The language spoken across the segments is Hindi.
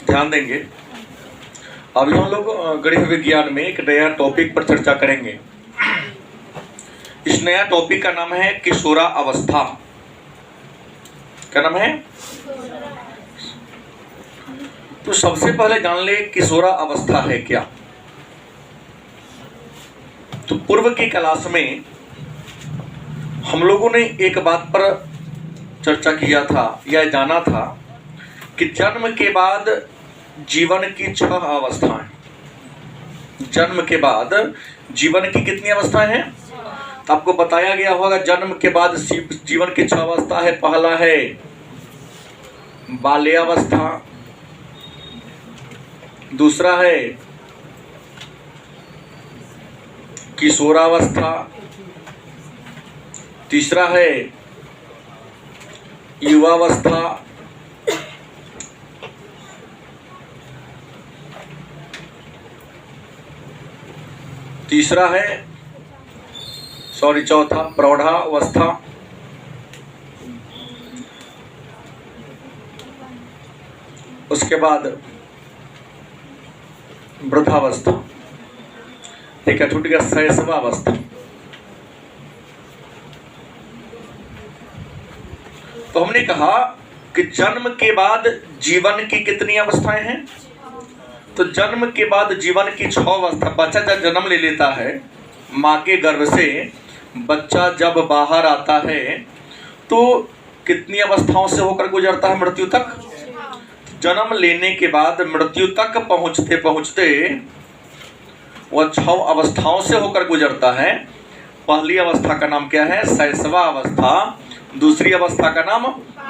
ध्यान देंगे। अभी हम लोग गणित विज्ञान में एक नया टॉपिक पर चर्चा करेंगे। इस नया टॉपिक का नाम है किशोरावस्था। क्या नाम है? तो सबसे पहले जान ले किशोरावस्था है क्या। तो पूर्व की क्लास में हम लोगों ने एक बात पर चर्चा किया था या जाना था कि जन्म के बाद जीवन की 6 अवस्थाएं। जन्म के बाद जीवन की कितनी अवस्थाएं हैं? तो आपको बताया गया होगा जन्म के बाद जीवन की 6 अवस्था है। पहला है बाल्यावस्था, दूसरा है किशोरावस्था, तीसरा है युवावस्था, चौथा प्रौढ़ावस्था, उसके बाद वृद्धावस्था, ठीक है, छूट गया शैशवावस्था। तो हमने कहा कि जन्म के बाद जीवन की कितनी अवस्थाएं हैं? तो जन्म के बाद जीवन की 6 अवस्था। बच्चा जब जन्म ले लेता है, माँ के गर्भ से बच्चा जब बाहर आता है तो कितनी अवस्थाओं से होकर गुजरता है मृत्यु तक? जन्म लेने के बाद मृत्यु तक पहुँचते पहुँचते वह 6 अवस्थाओं से होकर गुजरता है। पहली अवस्था का नाम क्या है? शैशवावस्था। दूसरी अवस्था का नाम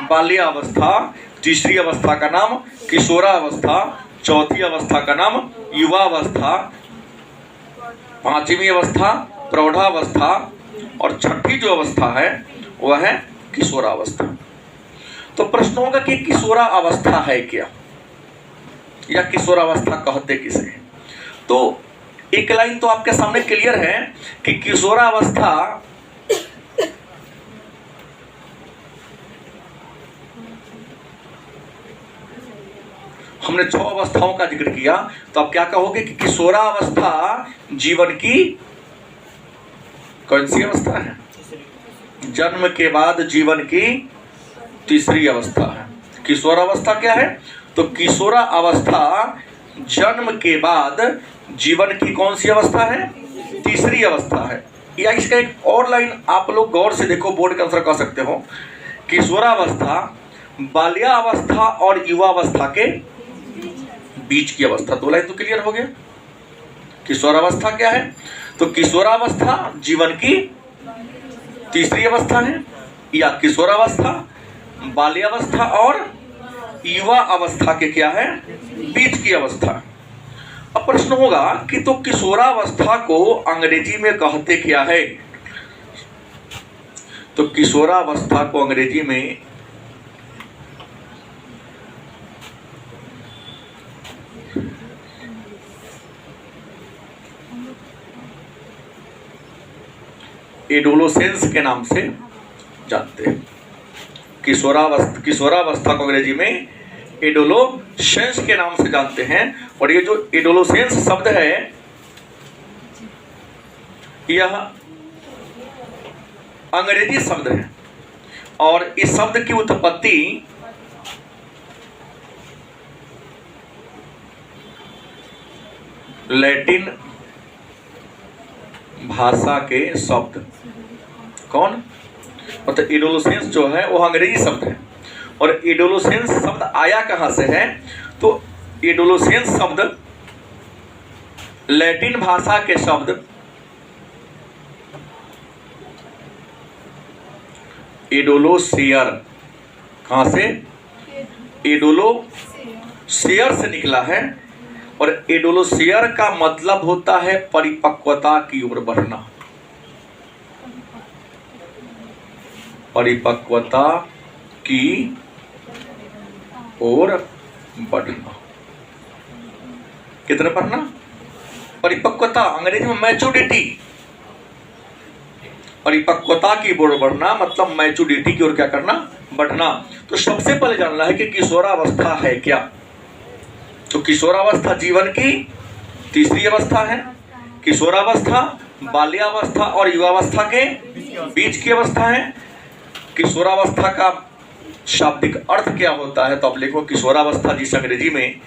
बाल्यावस्था। तीसरी अवस्था का नाम किशोरावस्था। चौथी अवस्था का नाम युवावस्था। पांचवी अवस्था प्रौढ़ावस्था। और छठी जो अवस्था है वह है किशोरावस्था। तो प्रश्न होगा कि किशोरावस्था है क्या या किशोरावस्था कहते किसे हैं? तो एक लाइन तो आपके सामने क्लियर है कि किशोरावस्था हमने 6 अवस्थाओं का जिक्र किया। तो आप क्या कहोगे कि किशोरावस्था जीवन की कौन सी अवस्था है? जन्म के बाद जीवन की तीसरी अवस्था है। किशोरावस्था क्या है? तो किशोरावस्था जन्म के बाद जीवन की कौन सी अवस्था है? तीसरी अवस्था है। या इसका एक और लाइन आप लोग गौर से देखो, बोर्ड का आंसर कर सकते हो। किशोरावस्था बाल्यावस्था और युवावस्था के बीच की अवस्था। 2 लाइन तो क्लियर हो गया। किशोरावस्था क्या है? तो किशोरावस्था जीवन की तीसरी अवस्था है, या किशोरावस्था बाल्यावस्था और युवा अवस्था के क्या है? बीच की अवस्था। अब प्रश्न होगा कि तो किशोरावस्था को अंग्रेजी में कहते क्या है? तो किशोरावस्था को अंग्रेजी में एडोलोसेंस के नाम से जानते हैं। किशोरावस्था को अंग्रेजी में एडोलोसेंस के नाम से जानते हैं। और ये जो एडोलोसेंस शब्द है यह अंग्रेजी शब्द है और इस शब्द की उत्पत्ति लैटिन भाषा के शब्द कौन मतलब एडोलोसेंस जो है वो अंग्रेजी शब्द है। और एडोलोसेंस शब्द आया कहां से है? तो एडोलोसेंस शब्द लैटिन भाषा के शब्द एडोलोसियर, कहां से? एडोलोसियर से निकला है। और एडोलोसियर का मतलब होता है परिपक्वता की ओर बढ़ना। परिपक्वता की ओर बढ़ना। कितने बढ़ना? परिपक्वता, अंग्रेजी में मैच्योरिटी। परिपक्वता की ओर बढ़ना मतलब मैच्योरिटी की ओर क्या करना? बढ़ना। तो सबसे पहले जानना है कि किशोरावस्था है क्या। तो किशोरावस्था जीवन की तीसरी अवस्था है। किशोरावस्था बाल्यावस्था और युवावस्था के बीच की अवस्था है। किशोरावस्था का शाब्दिक अर्थ क्या होता है? तो आप लिखो किशोरावस्था जिस अंग्रेजी में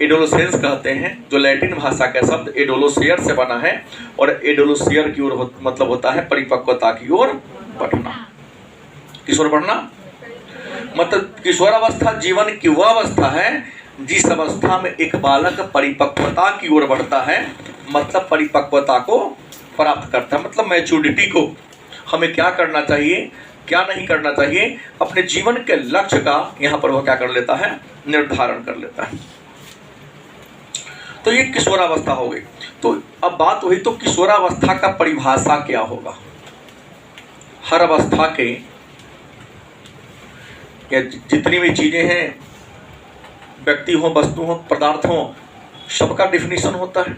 एडोलोसेंस कहते हैं, जो लैटिन भाषा का शब्द एडोलोसियर से बना है, और एडोलोसियर की ओर मतलब होता है परिपक्वता की ओर बढ़ना। किशोर बढ़ना मतलब किशोरावस्था जीवन की वह अवस्था है जिस अवस्था में एक बालक परिपक्वता की ओर बढ़ता है, मतलब परिपक्वता को प्राप्त करता है, मतलब मैच्योरिटी को। हमें क्या करना चाहिए, क्या नहीं करना चाहिए, अपने जीवन के लक्ष्य का यहाँ पर वह क्या कर लेता है, निर्धारण कर लेता है। तो ये किशोरावस्था हो गई। तो अब बात हुई तो किशोरावस्था का परिभाषा क्या होगा? हर अवस्था के या जितनी भी चीजें हैं, व्यक्ति हो, वस्तु हो, पदार्थ हो, सबका डिफिनीशन होता है।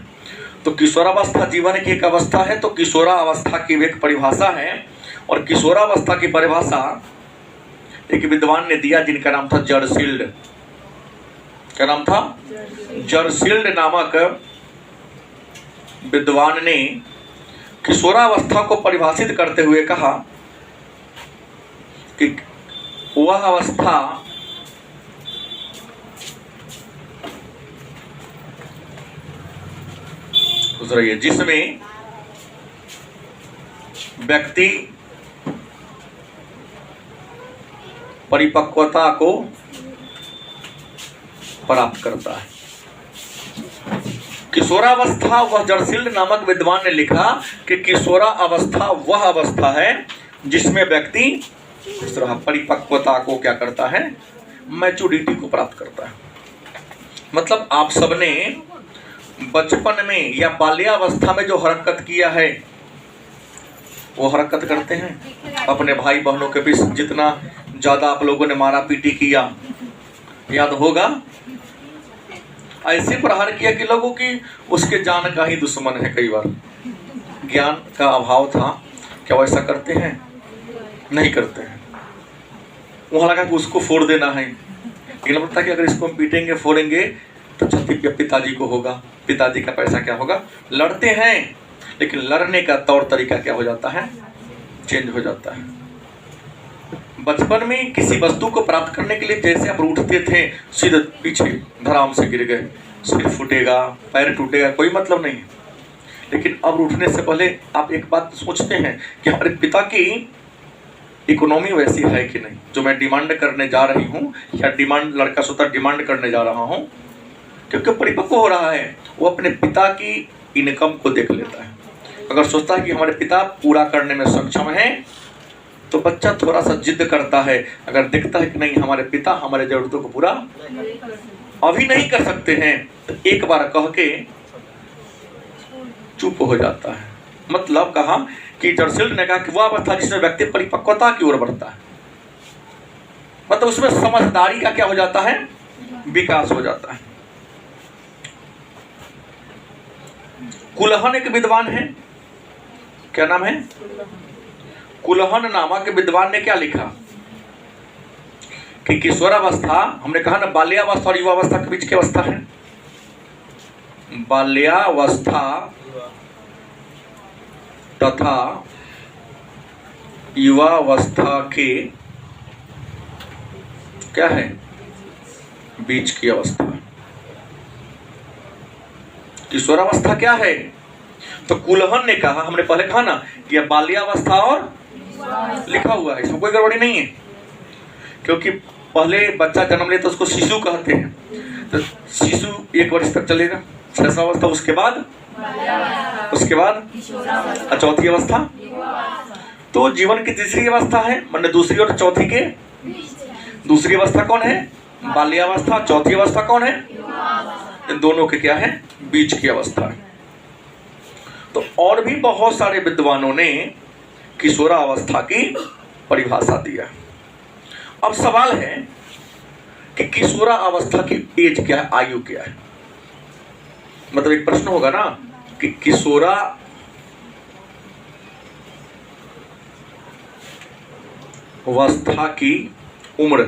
तो किशोरावस्था जीवन की एक अवस्था है, तो किशोरावस्था की एक परिभाषा है। और किशोरावस्था की परिभाषा एक विद्वान ने दिया जिनका नाम था जर्सील्ड। क्या नाम था? जर्सील्ड नामक विद्वान ने किशोरावस्था को परिभाषित करते हुए कहा कि वह अवस्था रही है जिसमें व्यक्ति परिपक्वता को प्राप्त करता है। किशोरावस्था, वह जर्सील्ड नामक विद्वान ने लिखा कि किशोरावस्था वह अवस्था है जिसमें व्यक्ति परिपक्वता को क्या करता है, मैच्योरिटी को प्राप्त करता है। मतलब आप सबने बचपन में या बाल्यावस्था में जो हरकत किया है वो हरकत करते हैं। अपने भाई बहनों के बीच जितना ज्यादा आप लोगों ने मारा पीटी किया, याद होगा। ऐसे प्रहार किया कि लोगों की उसके जान का ही दुश्मन है। कई बार ज्ञान का अभाव था, क्या वैसा करते हैं? नहीं करते हैं। वहां लगा कि उसको फोड़ देना है, लेकिन लगता कि अगर इसको हम पीटेंगे फोड़ेंगे तो क्षति पिताजी को होगा, पिताजी का पैसा क्या होगा। लड़ते हैं, लेकिन लड़ने का तौर तरीका क्या हो जाता है, चेंज हो जाता है। बचपन में किसी वस्तु को प्राप्त करने के लिए जैसे आप उठते थे, सीधे पीछे धड़ाम से गिर गए, सिर फूटेगा, पैर टूटेगा, कोई मतलब नहीं है। लेकिन अब उठने से पहले आप एक बात सोचते हैं कि हमारे पिता की इकोनॉमी वैसी है कि नहीं, जो मैं डिमांड करने जा रही हूँ, या डिमांड लड़का सोता डिमांड करने जा रहा हूँ, क्योंकि परिपक्व हो रहा है, वो अपने पिता की इनकम को देख लेता है। अगर सोचता है कि हमारे पिता पूरा करने में सक्षम है, तो बच्चा थोड़ा सा जिद करता है। अगर देखता है कि नहीं हमारे पिता हमारे जरूरतों को पूरा अभी नहीं कर सकते हैं, तो एक बार कह के चुप हो जाता है। मतलब कहा कि जर्सील्ड ने कहा कि वह अवस्था जिसमें व्यक्ति परिपक्वता की ओर बढ़ता है, मतलब उसमें समझदारी का क्या हो जाता है, विकास हो जाता है। कुलहन एक विद्वान है, क्या नाम है? कुलहन नामक विद्वान ने क्या लिखा कि किशोरावस्था, हमने कहा ना बाल्यावस्था और युवावस्था के बीच की अवस्था है। बाल्यावस्था तथा युवावस्था के क्या है, बीच की अवस्था। किशोरावस्था क्या है? तो कुलहन ने कहा, हमने पहले कहा ना कि बाल्यावस्था और लिखा हुआ है, इसमें कोई गड़बड़ी नहीं है, क्योंकि पहले बच्चा जन्म लेता तो उसको शिशु कहते हैं। तो शिशु 1 वर्ष तक चलेगा, शिशुअवस्था, उसके बाद चौथी अवस्था। तो जीवन की तीसरी अवस्था है, मतलब दूसरी और चौथी के, दूसरी अवस्था कौन है, बाल्यावस्था। चौथी अवस्था कौन है, इन दोनों के क्या है, बीच की अवस्था है। तो और भी बहुत सारे विद्वानों ने किशोरावस्था की परिभाषा दिया। अब सवाल है कि किशोरावस्था की एज क्या है, आयु क्या है। मतलब एक प्रश्न होगा ना कि किशोरावस्था की उम्र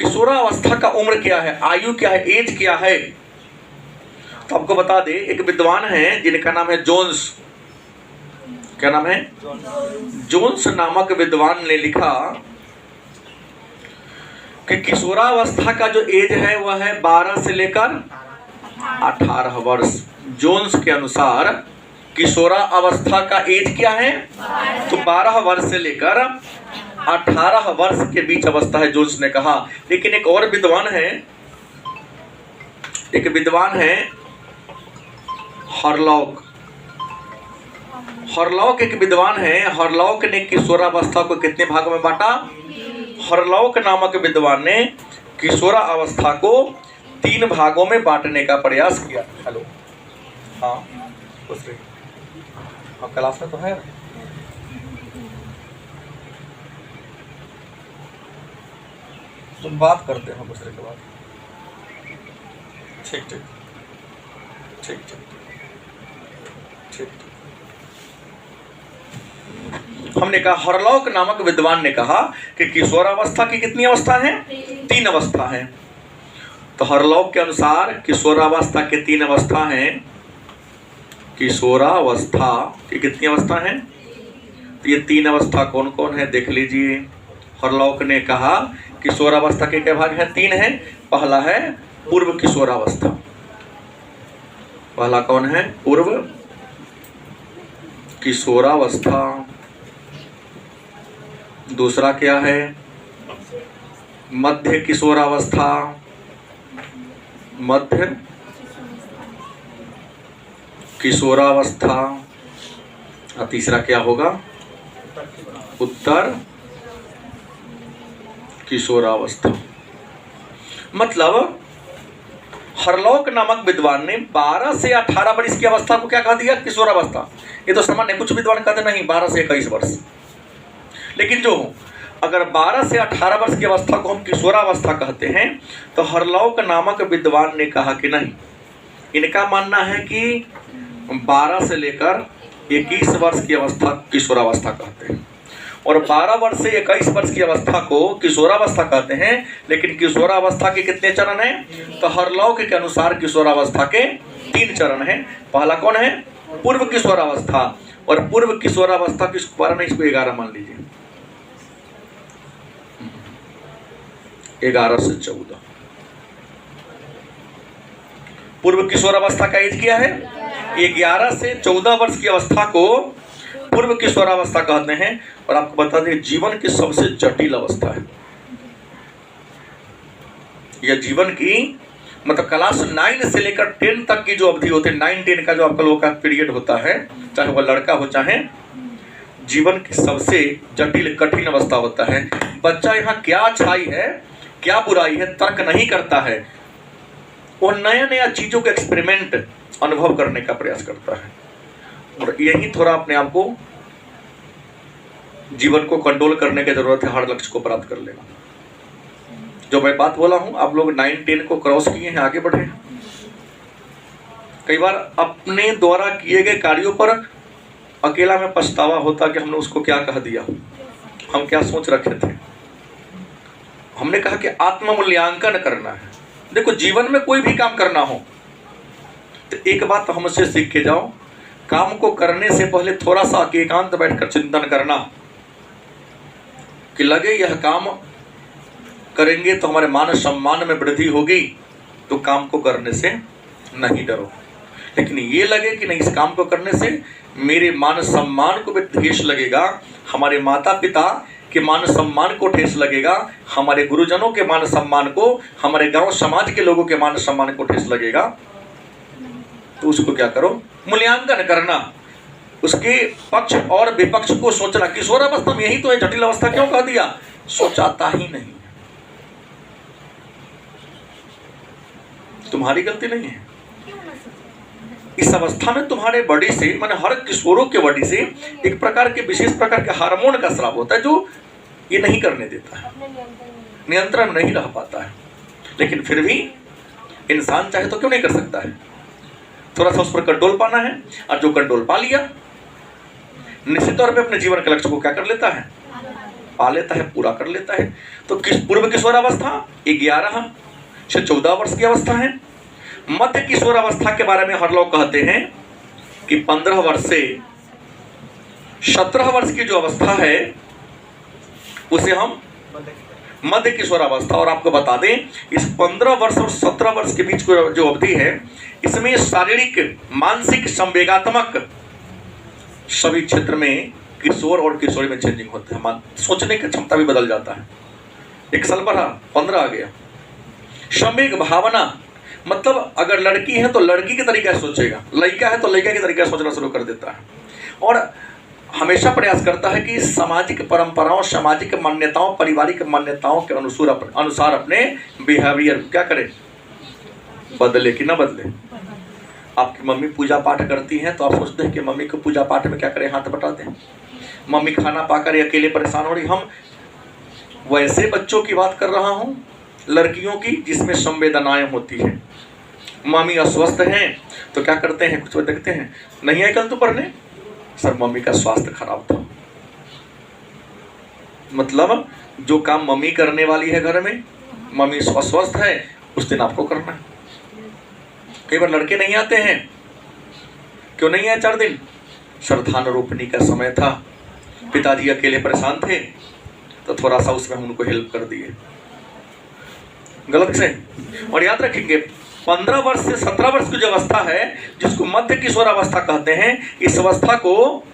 किशोरावस्था का उम्र क्या है, आयु क्या है, एज क्या है? तो आपको बता दे, एक विद्वान है जिनका नाम है जोन्स। क्या नाम है? जोन्स नामक विद्वान ने लिखा कि किशोरावस्था का जो एज है वह है 12 से लेकर 18 वर्ष। जोन्स के अनुसार किशोरावस्था का एज क्या है? तो 12 वर्ष से लेकर 18 वर्ष के बीच अवस्था है, जोन्स ने कहा। लेकिन एक और विद्वान है, हॉरलॉक। हॉरलॉक एक विद्वान है। हॉरलॉक ने किशोरावस्था को कितने भागों में बांटा? हॉरलॉक नामक विद्वान ने किशोरावस्था को 3 भागों में बांटने का प्रयास किया। हेलो, हाँ क्लास में तो है। तुम बात करते हो दूसरे के बाद। ठीक ठीक ठीक ठीक ठीक। हमने कहा हॉरलॉक नामक विद्वान ने कहा कि किशोरावस्था की कितनी अवस्था है? 3 अवस्था है। तो हॉरलॉक के अनुसार किशोरावस्था के 3 अवस्था हैं। किशोरावस्था की कितनी अवस्था है? तो ये 3 अवस्था कौन कौन है देख लीजिए। हॉरलॉक ने कहा किशोरावस्था के क्या भाग है? 3 है। पहला है पूर्व किशोरावस्था। पहला कौन है? पूर्व किशोरावस्था। दूसरा क्या है? मध्य किशोरावस्था। मध्य किशोरावस्था। और तीसरा क्या होगा? उत्तर किशोरावस्था। मतलब हॉरलॉक नामक विद्वान ने 12 से 18 वर्ष की अवस्था को क्या कहा दिया? किशोरावस्था। ये तो सामान्य, कुछ विद्वान कहते नहीं 12 से 21 वर्ष। लेकिन जो अगर 12 से 18 वर्ष की अवस्था को हम किशोरावस्था कहते हैं, तो हॉरलॉक नामक विद्वान ने कहा कि नहीं, इनका मानना है कि 12 से लेकर 21 वर्ष की अवस्था किशोरावस्था कहते हैं, और 12 वर्ष से 21 वर्ष की अवस्था को किशोरावस्था कहते हैं। लेकिन किशोरावस्था के कितने चरण हैं? तो हॉरलॉक के अनुसार किशोरावस्था के 3 चरण हैं। पहला कौन है? पूर्व किशोरावस्था। और पूर्व किशोरावस्था किसको 12 नहीं, इसको 11 मान लीजिए। 11 से 14 पूर्व किशोरावस्था का एज क्या है? 11 से 14 वर्ष की अवस्था को पूर्व किशोरावस्था कहते हैं। और आपको बता दें, जीवन की सबसे जटिल अवस्था है यह। जीवन की मतलब क्लास 9 से लेकर 10 तक की जो अवधि होती है, 9-10 का जो आप लोगों का पीरियड होता है, चाहे वह लड़का हो चाहे, जीवन की सबसे जटिल कठिन अवस्था होता है। बच्चा यहाँ क्या अच्छाई है क्या बुराई है तर्क नहीं करता है, वो नया नया चीजों के एक्सपेरिमेंट अनुभव करने का प्रयास करता है। और यही थोड़ा अपने आप को, जीवन को कंट्रोल करने की जरूरत है, हर लक्ष्य को प्राप्त कर लेना। जो मैं बात बोला हूं, आप लोग 9-10 को क्रॉस किए हैं, आगे बढ़े हैं। कई बार अपने द्वारा किए गए कार्यों पर अकेला में पछतावा होता कि हमने उसको क्या कह दिया, हम क्या सोच रखे थे। हमने कहा कि आत्ममूल्यांकन करना है। देखो, जीवन में कोई भी काम करना हो तो एक बात तो हमसे सीख के जाओ, काम को करने से पहले थोड़ा सा एकांत बैठकर चिंतन करना कि लगे यह काम करेंगे तो हमारे मान सम्मान में वृद्धि होगी, तो काम को करने से नहीं डरो। लेकिन ये लगे कि नहीं, इस काम को करने से मेरे मान सम्मान को भी ठेस लगेगा, हमारे माता पिता के मान सम्मान को ठेस लगेगा, हमारे गुरुजनों के मान सम्मान को, हमारे गांव समाज के लोगों के मान सम्मान को ठेस लगेगा, तो उसको क्या करो? मूल्यांकन करना, उसके पक्ष और विपक्ष को सोचना। किशोरावस्था में यही तो है, जटिल अवस्था क्यों कह दिया? सोचाता ही नहीं। तुम्हारी गलती नहीं है। इस अवस्था में तुम्हारे बॉडी से, माने हर किशोरों के बॉडी से एक प्रकार के विशेष प्रकार के हार्मोन का स्राव होता है जो ये नहीं करने देता है, नियंत्रण नहीं रह पाता है। लेकिन फिर भी इंसान चाहे तो क्यों नहीं कर सकता है? थोड़ा सा उस पर कंट्रोल पाना है, और जो कंट्रोल पा लिया निश्चित तौर पे अपने जीवन के लक्ष्य को क्या कर लेता है? पा लेता है, पूरा कर लेता है। तो पूर्व किशोरावस्था 11 से 14 वर्ष की अवस्था है। मध्य किशोरावस्था के बारे में हर लोग कहते हैं कि 15 वर्ष से 17 वर्ष की जो अवस्था है उसे हम मध्य किशोरावस्था। और आपको बता दें, इस 15 वर्ष और 17 वर्ष के बीच जो अवधि है, इसमें शारीरिक, मानसिक, संवेगात्मक सभी क्षेत्र में किशोर और किशोरी में चेंजिंग होते हैं। सोचने की क्षमता भी बदल जाता है। 1 साल बढ़ा, 15 आ गया। संवेग, भावना, मतलब अगर लड़की है तो लड़की के तरीका से सोचेगा, लड़का है तो लड़का के तरीका से सोचना शुरू कर देता है। और हमेशा प्रयास करता है कि सामाजिक परंपराओं, सामाजिक मान्यताओं, पारिवारिक मान्यताओं के अनुसार अपने बिहेवियर क्या करे, बदले कि ना बदले। आपकी मम्मी पूजा पाठ करती हैं तो आप सोचते हैं कि मम्मी को पूजा पाठ में क्या करें, हाथ बटा दें। मम्मी खाना पाकर अकेले परेशान हो रही, हम वैसे बच्चों की बात कर रहा हूँ, लड़कियों की जिसमें संवेदनाएं होती है। मम्मी अस्वस्थ हैं तो क्या करते हैं, कुछ देखते हैं, नहीं आए कल तो पढ़ने, सर मम्मी का स्वास्थ्य खराब था। मतलब जो काम मम्मी करने वाली है घर में, मम्मी अस्वस्थ है, उस दिन आपको करना है। कई बार लड़के नहीं आते हैं, क्यों नहीं आए 4 दिन, सर धान रोपनी का समय था, पिताजी अकेले परेशान थे तो थोड़ा सा उसमें हम उनको हेल्प कर दिए। गलत से। और याद रखेंगे 15 वर्ष से 17 वर्ष की जो अवस्था है, जिसको मध्य किशोर अवस्था कहते हैं, इस अवस्था को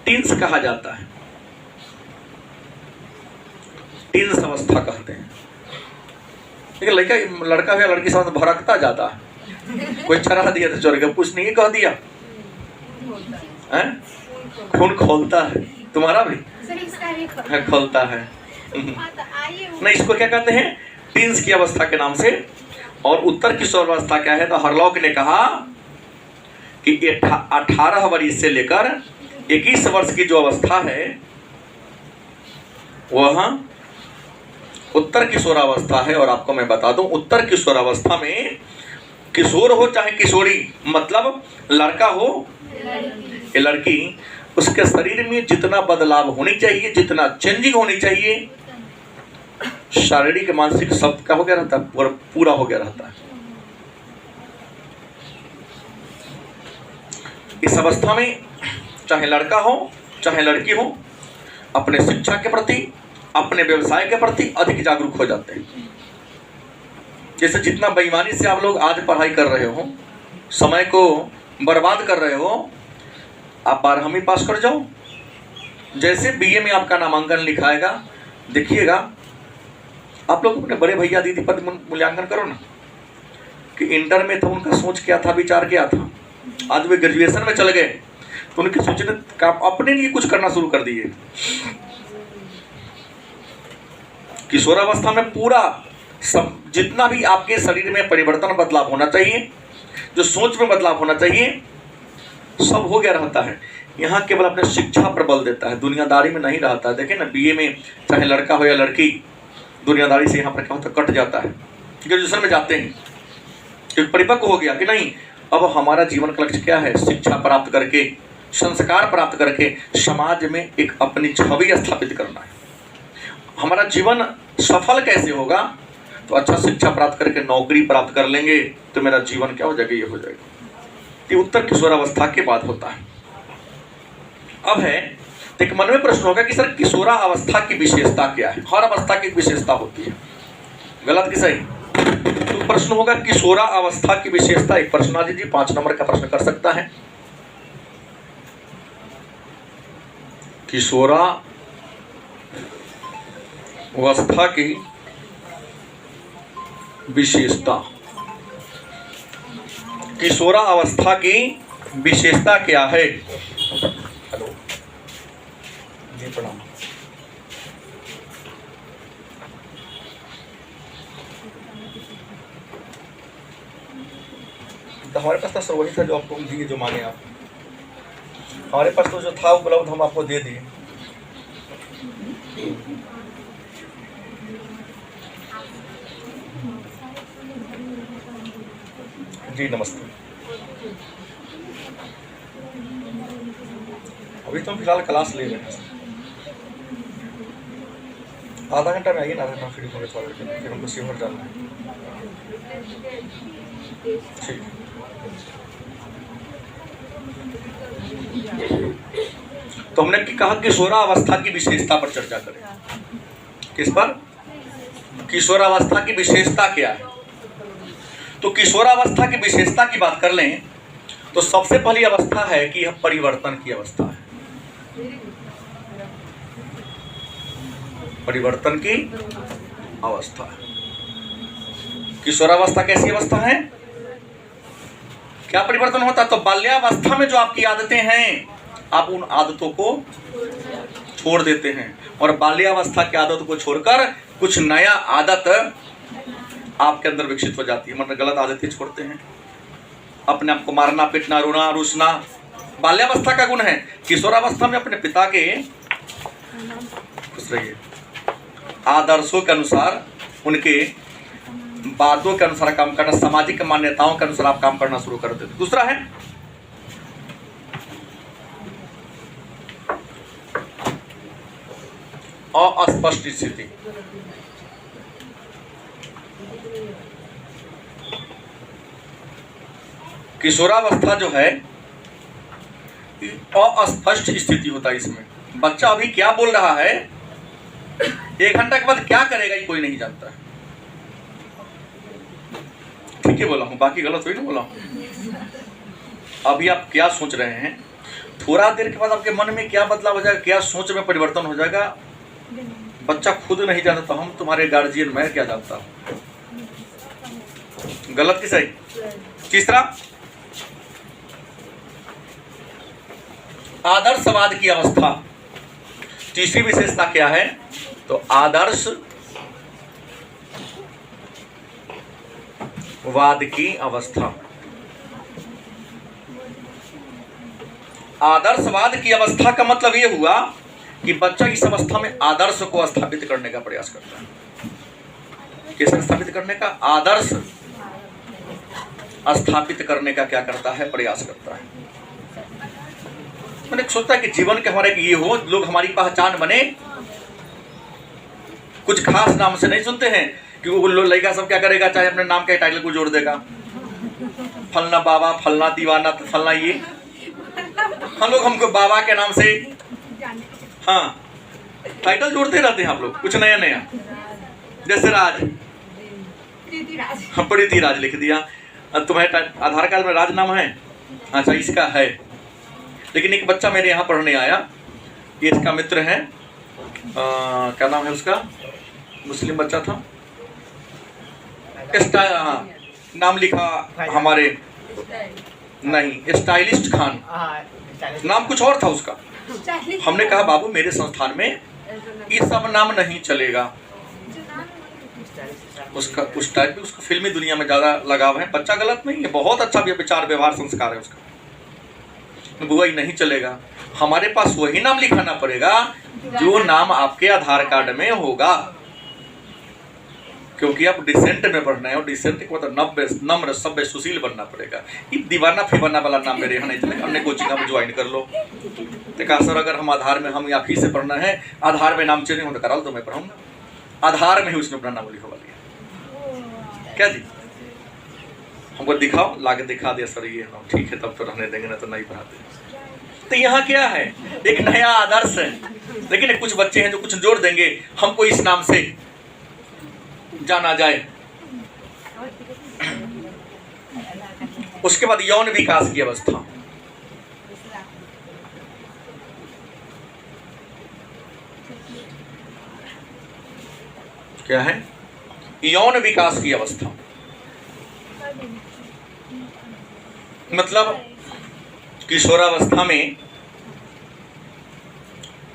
टीन्स कहा जाता है। टीन्स अवस्था कहते हैं। लेकिन लड़का या लड़की समझ भड़कता जाता है, कोई चढ़ा दिया तो चढ़ गया, कुछ नहीं कह दिया, खून खोलता है। तुम्हारा भी खोलता है नहीं, इसको क्या कहते हैं, टीन्स की अवस्था के नाम से। और उत्तर किशोर अवस्था क्या है, तो हरलॉक ने कहा कि 18 वर्ष से लेकर 21 वर्ष की जो अवस्था है वह उत्तर किशोरावस्था है। और आपको मैं बता दूं, उत्तर किशोरावस्था में किशोर हो चाहे किशोरी, मतलब लड़का हो या लड़की, उसके शरीर में जितना बदलाव होनी चाहिए, जितना चेंजिंग होनी चाहिए, शारीरिक मानसिक सब क्या हो गया रहता है, पूरा हो गया रहता है। इस अवस्था में चाहे लड़का हो चाहे लड़की हो, अपने शिक्षा के प्रति, अपने व्यवसाय के प्रति अधिक जागरूक हो जाते हैं। जैसे जितना बेईमानी से आप लोग आज पढ़ाई कर रहे हो, समय को बर्बाद कर रहे हो, आप 12वीं पास कर जाओ। जैसे बीए में आपका नामांकन लिखाएगा, देखिएगा आप लोग अपने बड़े भैया दीदी पर मूल्यांकन करो ना, कि इंटर में तो उनका सोच क्या था, विचार क्या था, आज वे ग्रेजुएशन में चले गए तो उनकी सोचने का अपने लिए कुछ करना शुरू कर दिए। किशोरावस्था में पूरा जितना भी आपके शरीर में परिवर्तन, बदलाव होना चाहिए, जो सोच में बदलाव होना चाहिए, सब हो गया रहता है। यहाँ केवल अपने शिक्षा पर बल देता है, दुनियादारी में नहीं रहता है। देखें ना, बीए में चाहे लड़का हो या लड़की, दुनियादारी से यहाँ पर क्या होता है, कट जाता है। ग्रेजुएशन में जाते हैं, एक परिपक्व हो गया कि नहीं, अब हमारा जीवन का लक्ष्य क्या है, शिक्षा प्राप्त करके, संस्कार प्राप्त करके समाज में एक अपनी छवि स्थापित करना है। हमारा जीवन सफल कैसे होगा, तो अच्छा शिक्षा प्राप्त करके नौकरी प्राप्त कर लेंगे तो मेरा जीवन क्या हो जाएगा, ये हो जाएगा। ये उत्तर किशोरावस्था के बाद होता है। अब है एक मन में प्रश्न होगा कि सर किशोरा अवस्था की विशेषता क्या है। हर अवस्था की विशेषता होती है, गलत कि सही। तो प्रश्न होगा किशोरा अवस्था की विशेषता। एक प्रश्न आज जी 5 नंबर का प्रश्न कर सकता है। किशोरा अवस्था की विशेषता, किशोरा अवस्था की विशेषता क्या है। हेलो जी, प्रणाम। तो हमारे पास तो सर वही था जो आपको दिए, जो मांगे आप। हमारे पास तो जो था उपलब्ध हम आपको दे दिए। जी नमस्ते। अभी तो हम फिलहाल क्लास ले रहे हैं। आधा घंटा में आइए ना, आधा घंटा फ्री होंगे थोड़ा देर के, फिर हमको शिवहर जाना है। ठीक। तो हमने कहा किशोरावस्था की विशेषता पर चर्चा करें। किस पर? किशोरावस्था की विशेषता क्या है। तो किशोरावस्था की विशेषता की बात कर लें तो सबसे पहली अवस्था है कि यह परिवर्तन की अवस्था है। परिवर्तन की अवस्था है। किशोरावस्था कैसी अवस्था है? क्या परिवर्तन होता है? तो बाल्यावस्था में जो आपकी आदतें हैं, आप उन आदतों को छोड़ देते हैं और बाल्यावस्था की आदतों को छोड़कर कुछ नया आदत आपके अंदर विकसित हो जाती है। मतलब गलत आदतें छोड़ते हैं, अपने आप को मारना, पीटना, रोना, रूसना बाल्यावस्था का गुण है। किशोरावस्था में अपने पिता के खुश रहिए आदर्शों के अनुसार, उनके बातों के अनुसार काम करना, सामाजिक मान्यताओं के अनुसार आप काम करना शुरू कर देते। दूसरा है अस्पष्ट स्थिति। किशोरावस्था जो है अस्पष्ट स्थिति होता है। इसमें बच्चा अभी क्या बोल रहा है, 1 घंटा के बाद क्या करेगा, ये कोई नहीं जानता है। ठीक है बोला हूं, बाकी गलत हुई ना बोला हूं। अभी आप क्या सोच रहे हैं, थोड़ा देर के बाद आपके मन में क्या बदलाव हो जाएगा, क्या सोच में परिवर्तन हो जाएगा, बच्चा खुद नहीं जानता। हम तुम्हारे गार्जियन, मैं क्या जानता हूं। गलत की सही। तीसरा आदर्शवाद की अवस्था। तीसरी विशेषता क्या है? तो आदर्शवाद की अवस्था। आदर्शवाद की अवस्था का मतलब यह हुआ कि बच्चा इस अवस्था में आदर्श को स्थापित करने का प्रयास करता है। किसे स्थापित करने का? आदर्श स्थापित करने का क्या करता है? प्रयास करता है। मैंने सोचता है कि जीवन के हमारे ये हो, लोग हमारी पहचान बने। कुछ खास नाम से नहीं सुनते हैं कि वो लड़का सब क्या करेगा, चाहे अपने नाम के टाइटल को जोड़ देगा, फलना बाबा, फलना दीवाना, फलना ये। हम लोग हमको बाबा के नाम से हाँ टाइटल जोड़ते रहते हैं आप लोग, कुछ नया नया। जैसे राज, हाँ प्रीति राज लिख दिया। तुम्हारे आधार कार्ड में राज नाम है, अच्छा इसका है। लेकिन एक बच्चा मेरे यहाँ पढ़ने आया, ये इसका मित्र है, क्या नाम है उसका, मुस्लिम बच्चा था, हाँ नाम लिखा हमारे, नहीं स्टाइलिस्ट खान, नाम कुछ और था उसका। हमने कहा बाबू मेरे संस्थान में ये सब नाम नहीं चलेगा। उसका उस टाइप में उसका फिल्मी दुनिया में ज़्यादा लगाव है। बच्चा गलत नहीं है, बहुत अच्छा विचार व्यवहार संस्कार है उसका। बुआ नहीं चलेगा, हमारे पास वही नाम लिखाना पड़ेगा जो नाम आपके आधार कार्ड में होगा, क्योंकि आप डिसेंट में पढ़ना है और डिसेंट के मतलब नम्र सभ्य सुशील बनना पड़ेगा। ये दीवाना फिवाना वाला नाम मेरे यहाँ नहीं चलेगा। हमने कोचिंग में ज्वाइन कर लो तो कहा सर अगर हम आधार में हम आप ही से पढ़ना है, आधार में नाम चेंज नहीं होता करा लो तो मैं पढ़ाऊंगा। आधार में ही उसने अपना नाम लिखवा लिया। क्या जी हमको दिखाओ, ला के दिखा दिया सर ये हाँ ठीक है, तब तो रहने देंगे ना तो नहीं पढ़ाते। तो यहाँ क्या है, एक नया आदर्श है। लेकिन कुछ बच्चे हैं जो कुछ जोड़ देंगे, हमको इस नाम से जाना जाए। उसके बाद यौन विकास की अवस्था। क्या है? यौन विकास की अवस्था मतलब किशोरावस्था में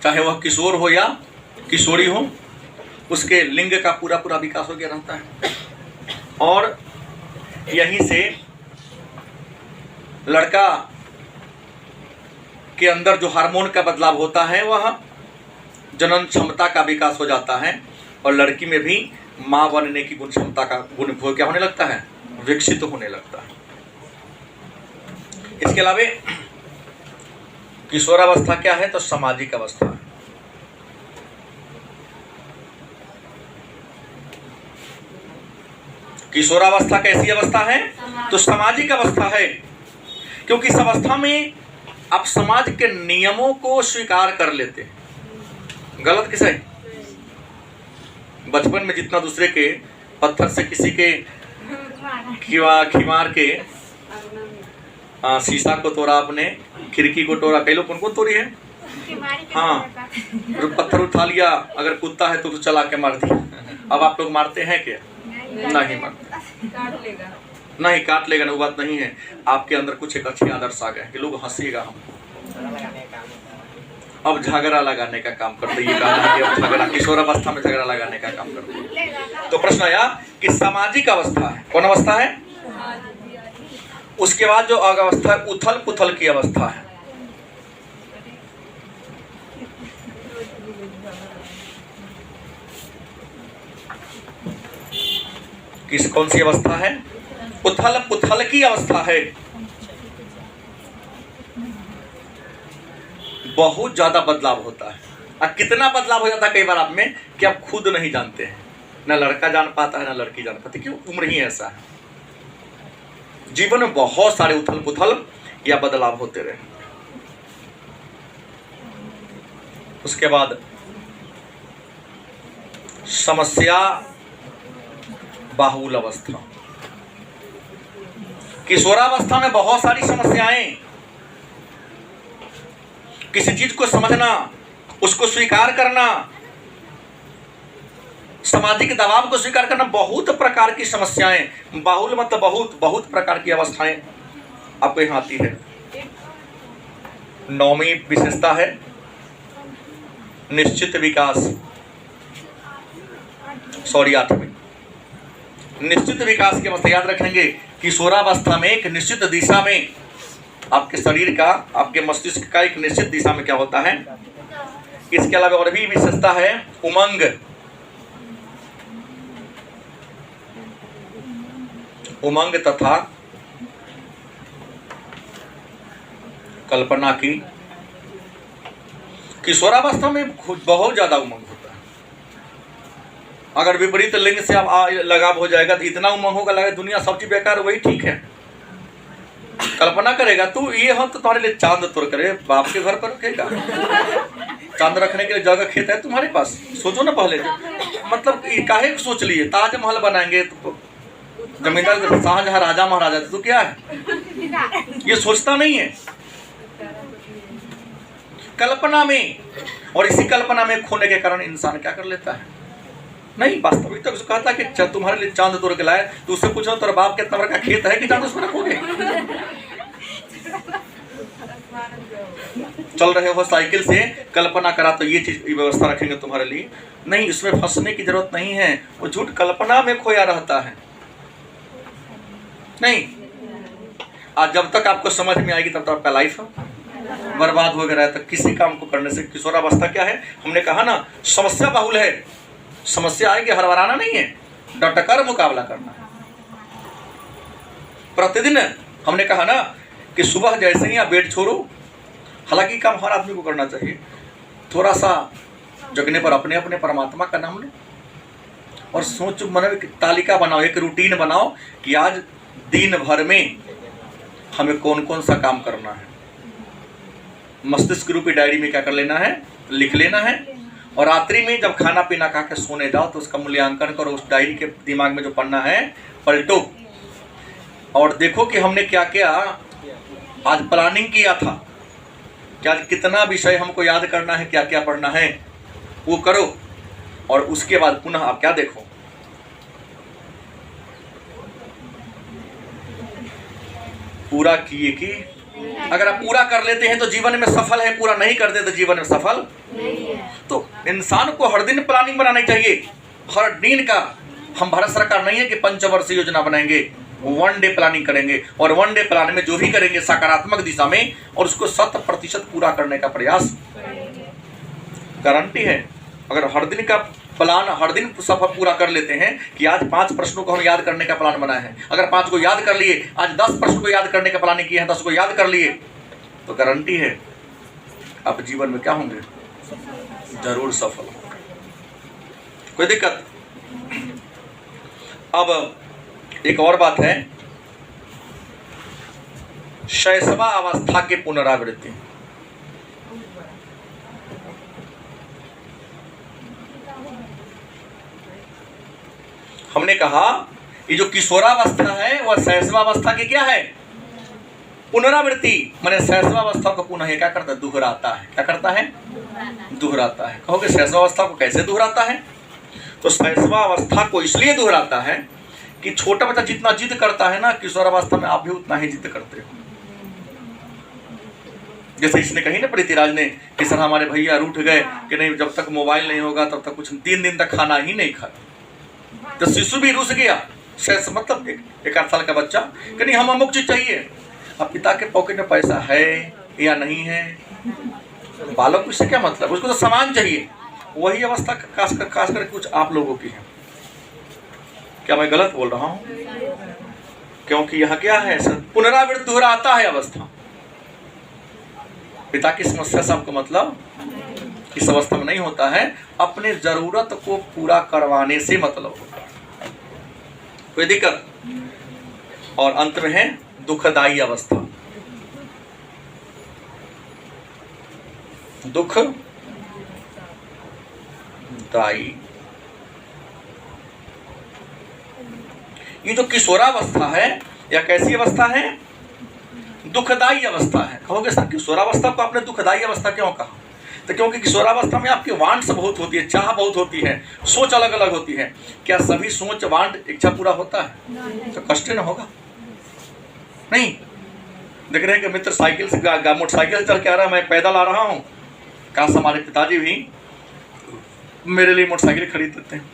चाहे वह किशोर हो या किशोरी हो, उसके लिंग का पूरा पूरा विकास हो गया रहता है। और यहीं से लड़का के अंदर जो हार्मोन का बदलाव होता है वह जनन क्षमता का विकास हो जाता है, और लड़की में भी मां बनने की गुण क्षमता का गुण क्या होने लगता है, विकसित होने लगता है। इसके अलावा किशोरावस्था क्या है? तो सामाजिक अवस्था है। किशोरावस्था कैसी अवस्था है? तो सामाजिक अवस्था है, क्योंकि इस अवस्था में आप समाज के नियमों को स्वीकार कर लेते हैं। गलत किसे है? बचपन में जितना दूसरे के पत्थर से किसी के खिमार के शीशा को तोड़ा, आपने खिड़की को तोड़ा, कई लोग कौन तोड़ी है? हाँ, पत्थर उठा लिया, अगर कुत्ता है तो चला के मार दिया। अब आप लोग मारते हैं क्या? नहीं मारते। काट लेगा नहीं, काट लेगा ना, वो बात नहीं है। आपके अंदर कुछ एक अच्छे आदर्श आ गए कि लोग हंसेगा हम। अब झगड़ा लगाने का काम करते, ये गाना कि अब झगड़ा, किशोरावस्था में झगड़ा लगाने का काम करते। तो प्रश्न आया कि सामाजिक अवस्था है, कौन अवस्था है? उसके बाद जो अवस्था है उथल पुथल की अवस्था है। कौन सी अवस्था है? उथल पुथल की अवस्था है। बहुत ज्यादा बदलाव होता है। और कितना बदलाव हो जाता है कई बार आप में कि आप खुद नहीं जानते हैं। ना लड़का जान पाता है ना लड़की जान पाती, क्यों? उम्र ही ऐसा है। जीवन में बहुत सारे उथल पुथल या बदलाव होते रहे। उसके बाद समस्या बाहुल अवस्था। किशोरावस्था में बहुत सारी समस्याएं, किसी चीज को समझना, उसको स्वीकार करना, सामाजिक दबाव को स्वीकार करना, बहुत प्रकार की समस्याएं, बाहुल मतलब बहुत प्रकार की अवस्थाएं आपको यहाँ आती है। 9वीं विशेषता है निश्चित विकास, 8वीं निश्चित विकास की अवस्था। याद रखेंगे किशोरावस्था में एक निश्चित दिशा में आपके शरीर का, आपके मस्तिष्क का एक निश्चित दिशा में क्या होता है। इसके अलावा और भी विशेषता है उमंग। उमंग तथा कल्पना की। किशोरावस्था में बहुत ज्यादा उमंग होता है। अगर विपरीत लिंग से आप लगाव हो जाएगा तो इतना उमंग होगा लगा दुनिया सब चीज बेकार, वही ठीक है। कल्पना करेगा तू ये हो तो तुम्हारे लिए चांद तोड़ करे, बाप के घर पर रखेगा। चांद रखने के लिए जगह खेत है तुम्हारे पास, सोचो ना पहले। मतलब काहे सोच लिए ताजमहल बनाएंगे तो जमींदार शाहजहां राजा महाराजा तो क्या है, ये सोचता नहीं है। कल्पना में, और इसी कल्पना में खोने के कारण इंसान क्या कर लेता है, नहीं वास्तविक तक कहा था कि तुम्हारे लिए चांद तोड़ के लाए, तो उससे पूछो तेरा बाप कितना बड़ा खेत है कि चांद उसमें रखोगे। चल रहे हो साइकिल से, कल्पना करा तो ये चीज व्यवस्था रखेंगे तुम्हारे लिए, नहीं इसमें फंसने की जरूरत नहीं है। वो झूठ कल्पना में खोया रहता है। नहीं, आज जब तक आपको समझ में आएगी तब तक आपका लाइफ बर्बाद हो गया। तो किसी काम को करने से, किशोरावस्था क्या है, हमने कहा ना समस्या बाहुल है। समस्या आएगी, हरवराना नहीं है, डटकर मुकाबला करना है। प्रतिदिन हमने कहा ना कि सुबह जैसे ही आप बेड छोड़ो, हालांकि काम हर आदमी को करना चाहिए, थोड़ा सा जगने पर अपने अपने परमात्मा का नाम लो और सोच मन में तालिका बनाओ, एक रूटीन बनाओ कि आज दिन भर में हमें कौन कौन सा काम करना है। मस्तिष्क रूपी डायरी में क्या कर लेना है, लिख लेना है। और रात्रि में जब खाना पीना खा के सोने जाओ तो उसका मूल्यांकन करो, उस डायरी के दिमाग में जो पढ़ना है पलटो और देखो कि हमने क्या क्या आज प्लानिंग किया था, क्या कितना विषय हमको याद करना है, क्या क्या पढ़ना है, वो करो। और उसके बाद पुनः आप क्या देखो, पूरा किए कि अगर आप पूरा कर लेते हैं तो जीवन में सफल है, पूरा नहीं करते तो जीवन में सफल नहीं है। तो इंसान को हर दिन प्लानिंग बनानी चाहिए, हर दिन का। हम भारत सरकार नहीं है कि पंचवर्षीय योजना बनाएंगे, 1 डे प्लानिंग करेंगे और 1 डे प्लान में जो भी करेंगे सकारात्मक दिशा में और उसको 100% पूरा करने का प्रयास गारंटी है। अगर हर दिन का प्लान हर दिन सब पूरा कर लेते हैं कि आज 5 प्रश्नों को हम याद करने का प्लान बनाया है, अगर 5 को याद कर लिए, आज 10 प्रश्नों को याद करने का प्लान किया है, 10 को याद कर लिए, तो गारंटी है आप जीवन में क्या होंगे, जरूर सफल होंगे। कोई दिक्कत? अब एक और बात है, शैशवा अवस्था के पुनरावृत्ति। हमने कहा ये जो किशोरावस्था है वह शैशवावस्था की क्या है, पुनरावृत्ति। माने शैशवावस्था को पुनः क्या करता है, दोहराता है। क्या करता है, दोहराता है। कहोगे शैशवावस्था को कैसे दोहराता है? तो शैशवावस्था को इसलिए दोहराता है कि छोटा बच्चा जितना जिद करता है ना, किशोरावस्था में आप भी उतना ही जिद करते हो। जैसे इसने कही ना प्रीतिराज ने कि सर हमारे भैया रूठ गए कि नहीं, जब तक मोबाइल नहीं होगा तब तक कुछ 3 दिन तक खाना ही नहीं खाया। तो शिशु भी रूठ गया, मतलब 1 साल का बच्चा कि नहीं हम अमुक चीज चाहिए। अब पिता के पॉकेट में पैसा है या नहीं है, बालक को इससे क्या मतलब, उसको तो सामान चाहिए। वही अवस्था खास कर कुछ आप लोगों की है। क्या मैं गलत बोल रहा हूं? क्योंकि यह क्या है, पुनरावृत्ति दोहराता है अवस्था। पिता की समस्या से आपको मतलब इस अवस्था में नहीं होता है, अपने जरूरत को पूरा करवाने से मतलब होता है। कोई दिक्कत? और अंत में है दुखदायी अवस्था। दुखदायी, ये जो किशोरावस्था है या कैसी अवस्था है, दुखदायी अवस्था है। कहोगे सर किशोरावस्था को आपने दुखदायी अवस्था क्यों कहा? तो क्योंकि किशोरावस्था में आपकी वांट्स बहुत होती है, चाह बहुत होती है, सोच अलग अलग होती है। क्या सभी सोच वांट इच्छा पूरा होता है? तो कष्ट न होगा। नहीं, देख रहे हैं कि मित्र साइकिल से मोटरसाइकिल चल के आ रहा है, मैं पैदल आ रहा हूँ। काश हमारे पिताजी भी मेरे लिए मोटरसाइकिल खरीद देते हैं।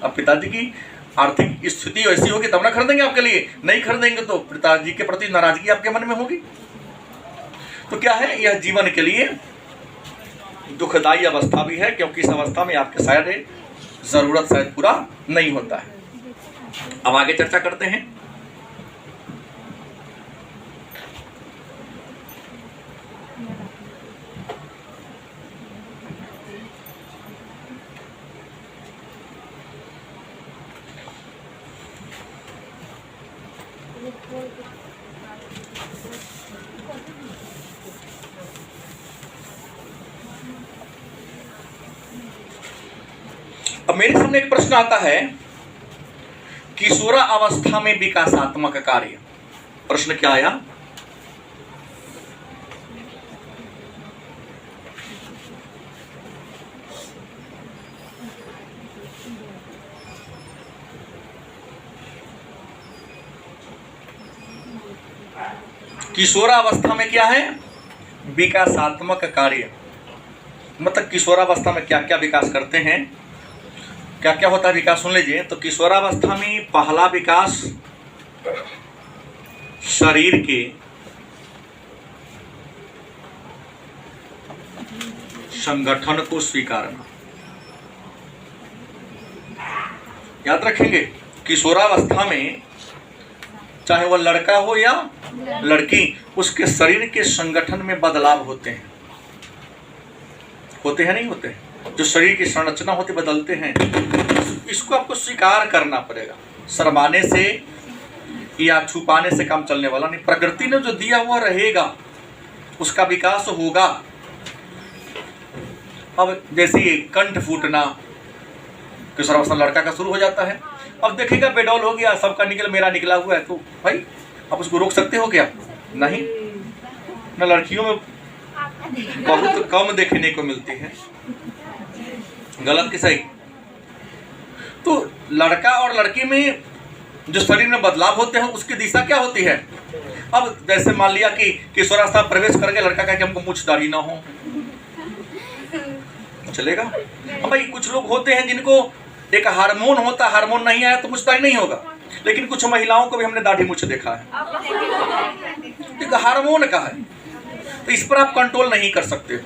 अब पिताजी की आर्थिक स्थिति ऐसी होगी तब ना खरीदेंगे आपके लिए, नहीं खरीदेंगे तो पिताजी के प्रति नाराजगी आपके मन में होगी। तो क्या है, यह जीवन के लिए दुखदायी अवस्था भी है, क्योंकि इस अवस्था में आपके शायद जरूरत शायद पूरा नहीं होता है। अब आगे चर्चा करते हैं। अब मेरे सामने एक प्रश्न आता है, किशोरा अवस्था में विकासात्मक कार्य। प्रश्न क्या आया? किशोरावस्था में क्या है, विकासात्मक कार्य। मतलब किशोरावस्था में क्या क्या विकास करते हैं, क्या क्या होता है विकास, सुन लीजिए। तो किशोरावस्था में पहला विकास शरीर के संगठन को स्वीकारना। याद रखेंगे, किशोरावस्था में चाहे वह लड़का हो या लड़की, उसके शरीर के संगठन में बदलाव होते हैं। होते हैं नहीं होते? जो शरीर की संरचना होती बदलते हैं। इसको आपको स्वीकार करना पड़ेगा। शर्माने से या छुपाने से काम चलने वाला नहीं। प्रकृति ने जो दिया हुआ रहेगा, उसका विकास होगा। अब जैसे कंठ फूटना किशोरावस्था लड़का का शुरू हो जाता है। अब देखिएगा बेडौल हो गया, सबका निकल मेरा निकला हुआ है, तो भाई आप उसको रोक सकते हो क्या? नहीं। न लड़कियों में बहुत कम देखने को मिलती है। गलत कि सही? तो लड़का और लड़की में जो शरीर में बदलाव होते हैं उसकी दिशा क्या होती है? अब जैसे मान लिया कि किशोरावस्था प्रवेश करके लड़का कहे कि हमको मूछ दाढ़ी ना हो, चलेगा? अब भाई कुछ लोग होते हैं जिनको एक हार्मोन होता है, हार्मोन नहीं आया तो मूछ दाढ़ी नहीं होगा। लेकिन कुछ महिलाओं को भी हमने दाढ़ी मूछ देखा है, एक हार्मोन का है। तो इस पर आप कंट्रोल नहीं कर सकते हो।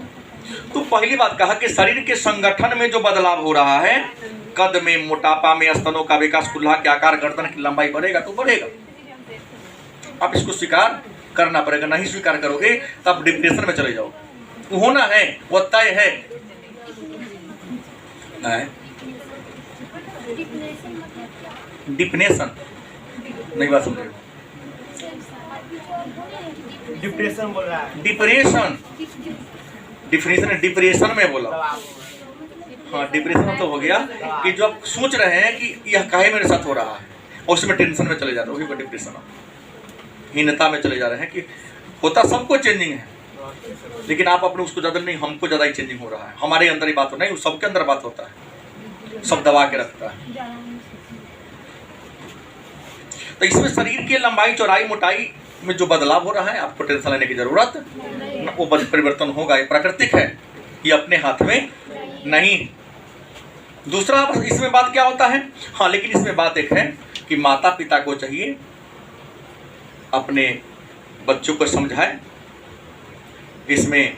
तो पहली बात कहा कि शरीर के संगठन में जो बदलाव हो रहा है, कद में, मोटापा में, स्तनों का विकास, कुल्हा के आकार, गर्दन की लंबाई बढ़ेगा तो बढ़ेगा। आप इसको स्वीकार करना पड़ेगा। नहीं स्वीकार करोगे तो आप डिप्रेशन में चले जाओगे। होना है, वो तय है। डिप्रेशन नहीं बात समझे? डिप्रेशन बोल रहा है। डिप्रेशन, डिफिनेशन डिप्रेशन में बोला। हाँ, डिप्रेशन तो हो गया कि जो आप सोच रहे हैं कि यह काहे मेरे साथ हो रहा है, और उसमें टेंशन में चले जा रहे हो, वही डिप्रेशन, हीनता में चले जा रहे हैं कि होता सबको चेंजिंग है, लेकिन आप अपने उसको ज़्यादा नहीं, हमको ज़्यादा ही चेंजिंग हो रहा है, हमारे अंदर ही बात हो, नहीं वो सबके अंदर बात होता है, सब दबा के रखता है। तो इसमें शरीर की लंबाई, चौड़ाई, मोटाई में जो बदलाव हो रहा है, आपको टेंशन लेने की जरूरत नहीं। वो परिवर्तन होगा, ये प्राकृतिक है, ये अपने हाथ में नहीं। दूसरा इसमें बात क्या होता है, हाँ, लेकिन इसमें बात एक है कि माता पिता को चाहिए अपने बच्चों को समझाए, इसमें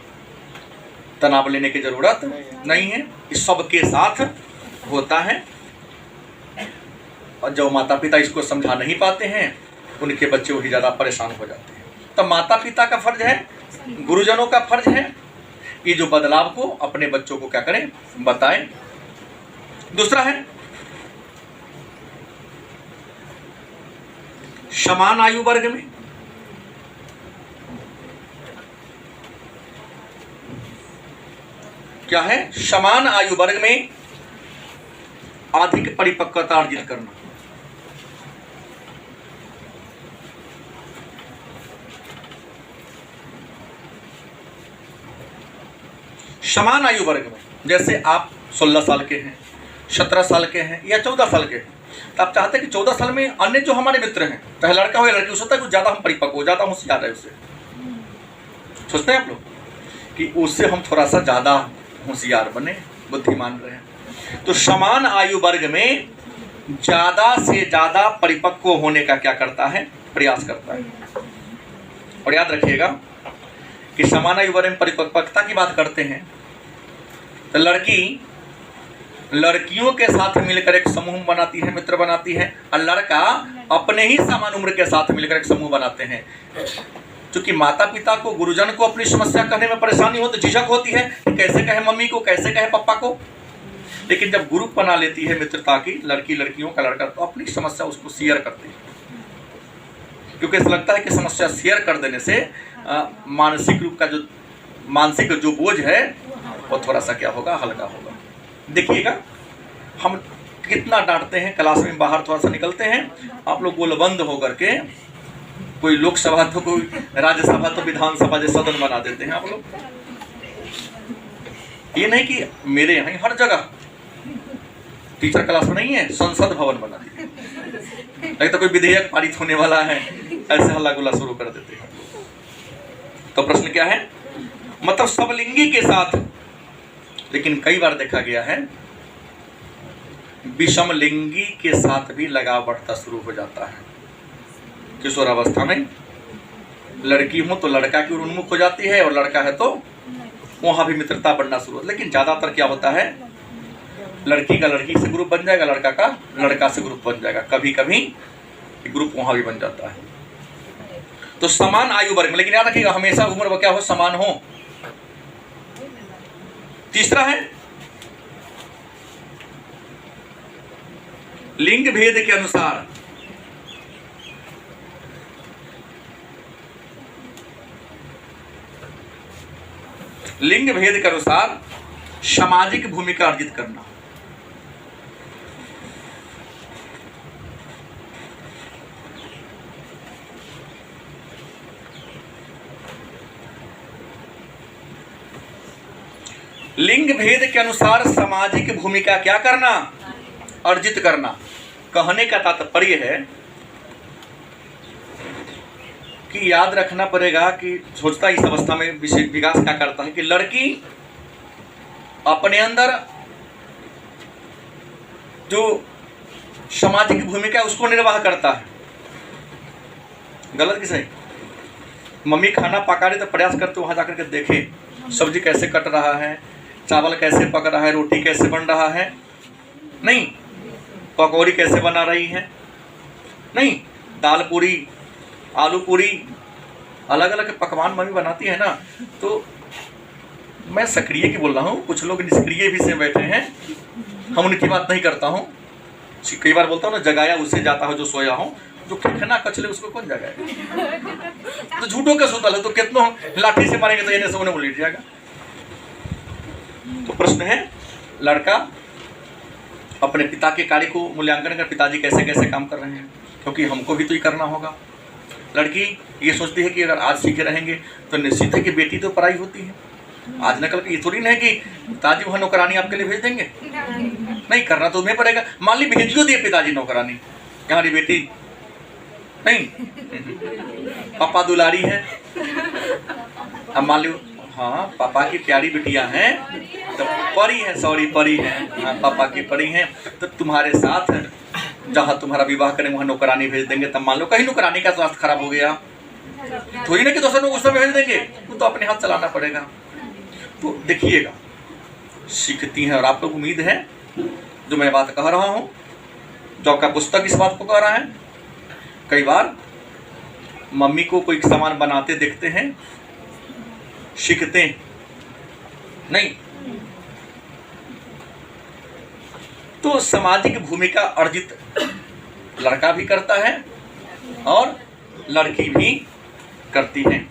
तनाव लेने की जरूरत नहीं है, इस सबके साथ होता है। और जो माता पिता इसको समझा नहीं पाते हैं, उनके बच्चे वही ज़्यादा परेशान हो जाते हैं। तो माता पिता का फर्ज है, गुरुजनों का फर्ज है, ये जो बदलाव को अपने बच्चों को क्या करें, बताएं। दूसरा है समान आयु वर्ग में क्या है, समान आयु वर्ग में अधिक परिपक्वता अर्जित करना। समान आयु वर्ग में, जैसे आप 16 साल के हैं, 17 साल के हैं या 14 साल के हैं, तो आप चाहते हैं कि 14 साल में अन्य जो हमारे मित्र हैं, चाहे लड़का हो या लड़की, हो सकता है कुछ ज़्यादा हम परिपक्व हो, ज़्यादा होशियार है, उससे सोचते हैं आप लोग कि उससे हम थोड़ा सा ज़्यादा होशियार बने, बुद्धिमान रहे। तो समान आयु वर्ग में ज़्यादा से ज़्यादा परिपक्व होने का क्या करता है, प्रयास करता है। और याद रखिएगा कि समान आयु वर्ग में परिपक्वता की बात करते हैं, तो लड़की लड़कियों के साथ मिलकर एक समूह बनाती है, मित्र बनाती है, और लड़का अपने ही समान उम्र के साथ मिलकर एक समूह बनाते हैं। क्योंकि माता पिता को, गुरुजन को अपनी समस्या कहने में परेशानी हो तो झिझक होती है कि कैसे कहे मम्मी को, कैसे कहे पापा को। लेकिन जब ग्रुप बना लेती है मित्रता की, लड़की लड़कियों का, लड़का, तो अपनी समस्या उसको शेयर करती है, क्योंकि ऐसा लगता है कि समस्या शेयर कर देने से मानसिक रूप का जो मानसिक जो बोझ है वो थोड़ा सा क्या होगा, हल्का होगा। देखिएगा हम कितना डांटते हैं, क्लास में बाहर थोड़ा सा निकलते हैं, आप लोग गोलबंद होकर के कोई लोकसभा तो कोई राज्यसभा तो विधानसभा जैसा सदन बना देते हैं आप लोग। ये नहीं कि मेरे यहाँ हर जगह टीचर क्लास में नहीं है, संसद भवन बना दिए, नहीं तो कोई विधेयक पारित होने वाला है, ऐसे हल्ला गुल्ला शुरू कर देते हैं। तो प्रश्न क्या है, मतलब सब लिंगी के साथ, लेकिन कई बार देखा गया है विषम लिंगी के साथ भी लगाव बढ़ता शुरू हो जाता है। किशोरावस्था में लड़की हो तो लड़का की ओर उन्मुख हो जाती है, और लड़का है तो वहां भी मित्रता बढ़ना शुरू होता है। लेकिन ज्यादातर क्या होता है, लड़की का लड़की से ग्रुप बन जाएगा, लड़का का लड़का से ग्रुप बन जाएगा, कभी कभी ग्रुप वहां भी बन जाता है। तो समान आयु वर्ग में, लेकिन याद रखिएगा हमेशा उम्र क्या हो, समान हो। तीसरा है लिंग भेद के अनुसार लिंग भेद के अनुसार सामाजिक भूमिका अर्जित करना। लिंग भेद के अनुसार सामाजिक भूमिका क्या करना, अर्जित करना। कहने का तात्पर्य है कि याद रखना पड़ेगा कि सोचता इस अवस्था में विकास क्या करता है कि लड़की अपने अंदर जो सामाजिक भूमिका है उसको निर्वाह करता है। गलत कि सही? मम्मी खाना पका रही तो प्रयास करते वहां जाकर के देखें सब्जी कैसे कट रहा है, चावल कैसे पक रहा है, रोटी कैसे बन रहा है, नहीं पकौड़ी कैसे बना रही है, नहीं दाल पूरी, आलू पूरी, अलग अलग पकवान मम्मी बनाती है ना। तो मैं सक्रिय की बोल रहा हूँ, कुछ लोग निष्क्रिय भी से बैठे हैं, हम उनकी बात नहीं करता हूँ। कई बार बोलता हूँ ना, जगाया उससे जाता हो जो सोया हो, जो खेखना कचले उसको कौन जगाएगा? तो झूठों का सुतल है तो कितनों लाठी से मारेंगे तो इन्हें से उन्हें उलट जाएगा। तो प्रश्न है, लड़का अपने पिता के कार्य को मूल्यांकन कर, पिताजी कैसे कैसे काम कर रहे हैं, क्योंकि हमको भी तो ये करना होगा। लड़की ये सोचती है कि अगर आज सीखे रहेंगे तो निश्चित है कि बेटी तो पराई होती है। आज न कल ये थोड़ी ना है कि पिताजी वहाँ नौकरानी आपके लिए भेज देंगे, नहीं करना तो तुम्हें पड़ेगा। मान ली भेजियो दिए पिताजी नौकरानी, हमारी बेटी नहीं पापा दुलारी है, अब मान लो हाँ पापा की प्यारी बिटिया हैं तो परी है, सॉरी परी है, हाँ पापा की परी हैं, तो तुम्हारे साथ जहाँ तुम्हारा विवाह करें वहाँ नौकरानी भेज देंगे। तब मान लो कहीं नौकरानी का स्वास्थ्य खराब हो गया, थोड़ी ना कि दूसरे लोग उसमें भेज देंगे, वो तो अपने हाथ चलाना पड़ेगा। तो देखिएगा सीखती हैं, और आप लोग उम्मीद है जो मैं बात कह रहा हूँ, जो आपका पुस्तक इस बात को कह रहा है। कई बार मम्मी को कोई सामान बनाते देखते हैं, सीखते नहीं, तो सामाजिक भूमिका अर्जित लड़का भी करता है और लड़की भी करती है।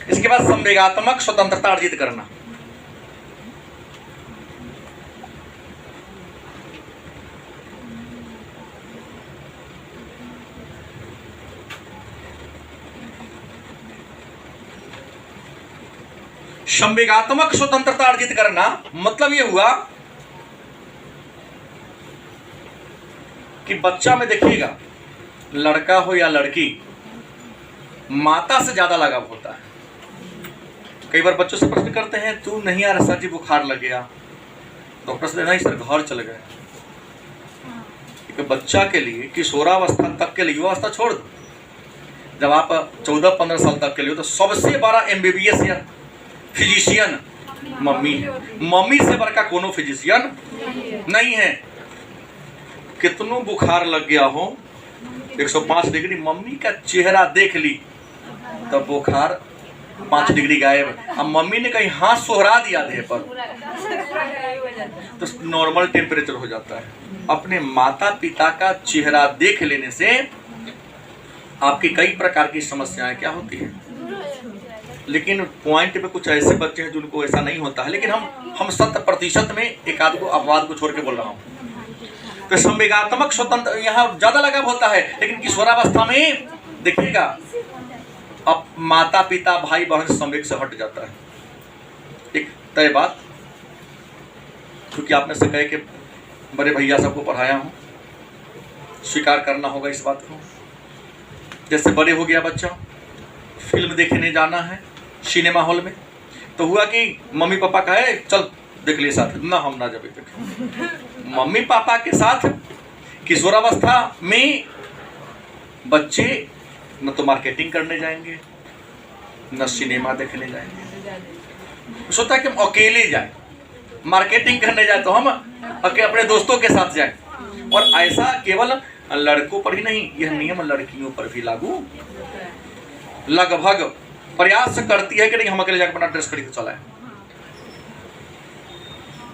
इसके बाद संवेगात्मक स्वतंत्रता अर्जित करना। संवेगात्मक स्वतंत्रता अर्जित करना मतलब यह हुआ कि बच्चा में देखिएगा, लड़का हो या लड़की, माता से ज्यादा लगाव होता है। कई बार बच्चों से प्रश्न करते हैं, तू नहीं आ रहा सर जी, बुखार लग गया। डॉक्टर से नहीं सर, घर चले गए। बच्चा के लिए किशोरावस्था तक के लिए, युवावस्था छोड़ दो, जब आप 14-15 साल तक के लिए हो तो सबसे बड़ा MBBS या फिजिशियन मम्मी है। मम्मी से बड़ा कोनो फिजिशियन नहीं है। कितनों बुखार लग गया हो 105 डिग्री, मम्मी का चेहरा देख ली तो बुखार 5 डिग्री गायब। अब मम्मी ने कहीं हाथ सोहरा दिया देह पर तो नॉर्मल टेम्परेचर हो जाता है। अपने माता पिता का चेहरा देख लेने से आपकी कई प्रकार की समस्याएं क्या होती हैं। लेकिन पॉइंट पे कुछ ऐसे बच्चे हैं जिनको ऐसा नहीं होता है, लेकिन हम 100% में एक आध को अपवाद को छोड़ के बोल रहा हूँ। तो संवेगात्मक स्वतंत्र यहाँ ज्यादा लगाव होता है, लेकिन किशोरावस्था में देखिएगा अब माता पिता भाई बहन संवेग से हट जाता है। एक तय बात, क्योंकि आपने से कहे कि बड़े भैया सबको पढ़ाया हूँ, स्वीकार करना होगा इस बात को। जैसे बड़े हो गया बच्चा, फिल्म देखने जाना है सिनेमा हॉल में, तो हुआ कि मम्मी पापा कहे चल देख लिए साथ, ना हम ना जब देख। मम्मी पापा के साथ किशोरावस्था में बच्चे न तो मार्केटिंग करने जाएंगे न सिनेमा देखने जाएंगे। सोचता है कि हम अकेले जाए, मार्केटिंग करने जाए तो हम अपने दोस्तों के साथ जाए। और ऐसा केवल लड़कों पर ही नहीं, यह नियम लड़कियों पर भी लागू लगभग प्रयास करती है कि नहीं हम अकेले जाकर अपना ड्रेस खरीद चला है।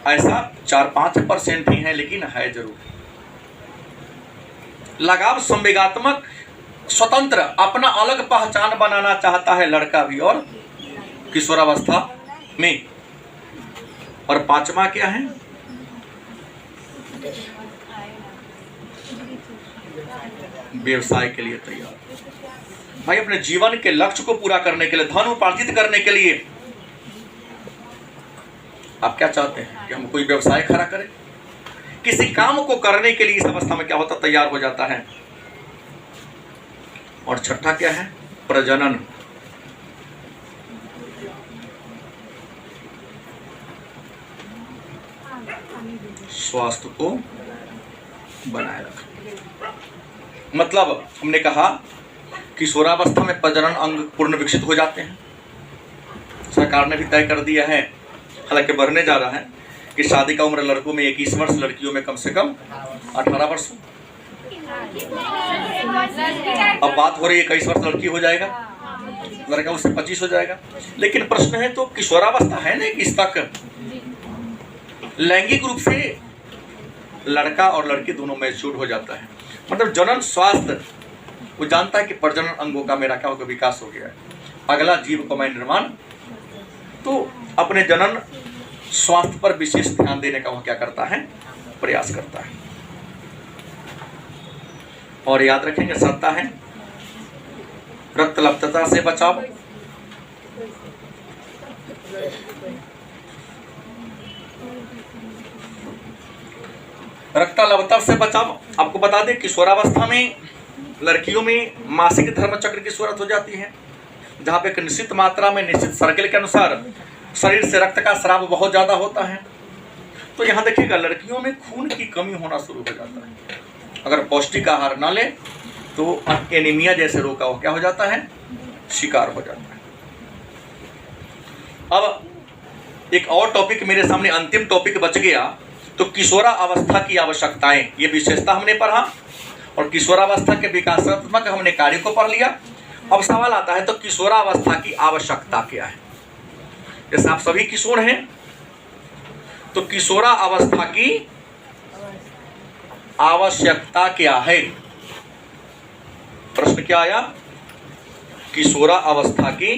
ऐसा 4-5% ही है, लेकिन है जरूर। लगाव संवेगात्मक स्वतंत्र अपना अलग पहचान बनाना चाहता है लड़का भी और किशोरावस्था में। और 5वां क्या है? व्यवसाय के लिए तैयार। भाई अपने जीवन के लक्ष्य को पूरा करने के लिए, धन उपार्जित करने के लिए आप क्या चाहते हैं कि हम कोई व्यवसाय खड़ा करें? किसी काम को करने के लिए इस अवस्था में क्या होता, तैयार हो जाता है। और छठा क्या है? प्रजनन। स्वास्थ्य को बनाए रखना। मतलब हमने कहा किशोरावस्था में प्रजनन अंग पूर्ण विकसित हो जाते हैं। सरकार ने भी तय कर दिया है, हालांकि बढ़ने जा रहा है, कि शादी का उम्र लड़कों में 21 वर्ष, लड़कियों में कम से कम 18 वर्ष। अब बात हो रही है 21 वर्ष लड़की हो जाएगा, लड़का उससे 25 हो जाएगा। लेकिन प्रश्न है तो किशोरावस्था है ना, इस तक लैंगिक रूप से लड़का और लड़की दोनों मैच्योर हो जाता है। मतलब जनन स्वास्थ्य, वो जानता है कि प्रजनन अंगों का मेरा क्या होगा, विकास हो गया है, अगला जीव को मैं निर्माण, तो अपने जनन स्वास्थ्य पर विशेष ध्यान देने का वह क्या करता है, प्रयास करता है। और याद रखेंगे सत्ता है रक्तलब्धता से बचाव, रक्तलब्धता से बचाव। आपको बता दें किशोरावस्था में लड़कियों में मासिक धर्म चक्र की शुरुआत हो जाती है, जहाँ पे एक निश्चित मात्रा में निश्चित सर्कल के अनुसार शरीर से रक्त का स्राव बहुत ज़्यादा होता है। तो यहाँ देखिएगा लड़कियों में खून की कमी होना शुरू हो जाता है, अगर पौष्टिक आहार न ले तो एनीमिया जैसे रोग का वो क्या हो जाता है, शिकार हो जाता है। अब एक और टॉपिक मेरे सामने, अंतिम टॉपिक बच गया, तो किशोरावस्था की आवश्यकताएं, ये विशेषता हमने पढ़ा और किशोरावस्था के विकासात्मक हमने कार्य को पढ़ लिया। अब सवाल आता है तो किशोरावस्था की आवश्यकता क्या है। जैसे आप सभी किशोर हैं तो किशोरावस्था की आवश्यकता क्या है, प्रश्न क्या आया, किशोरावस्था की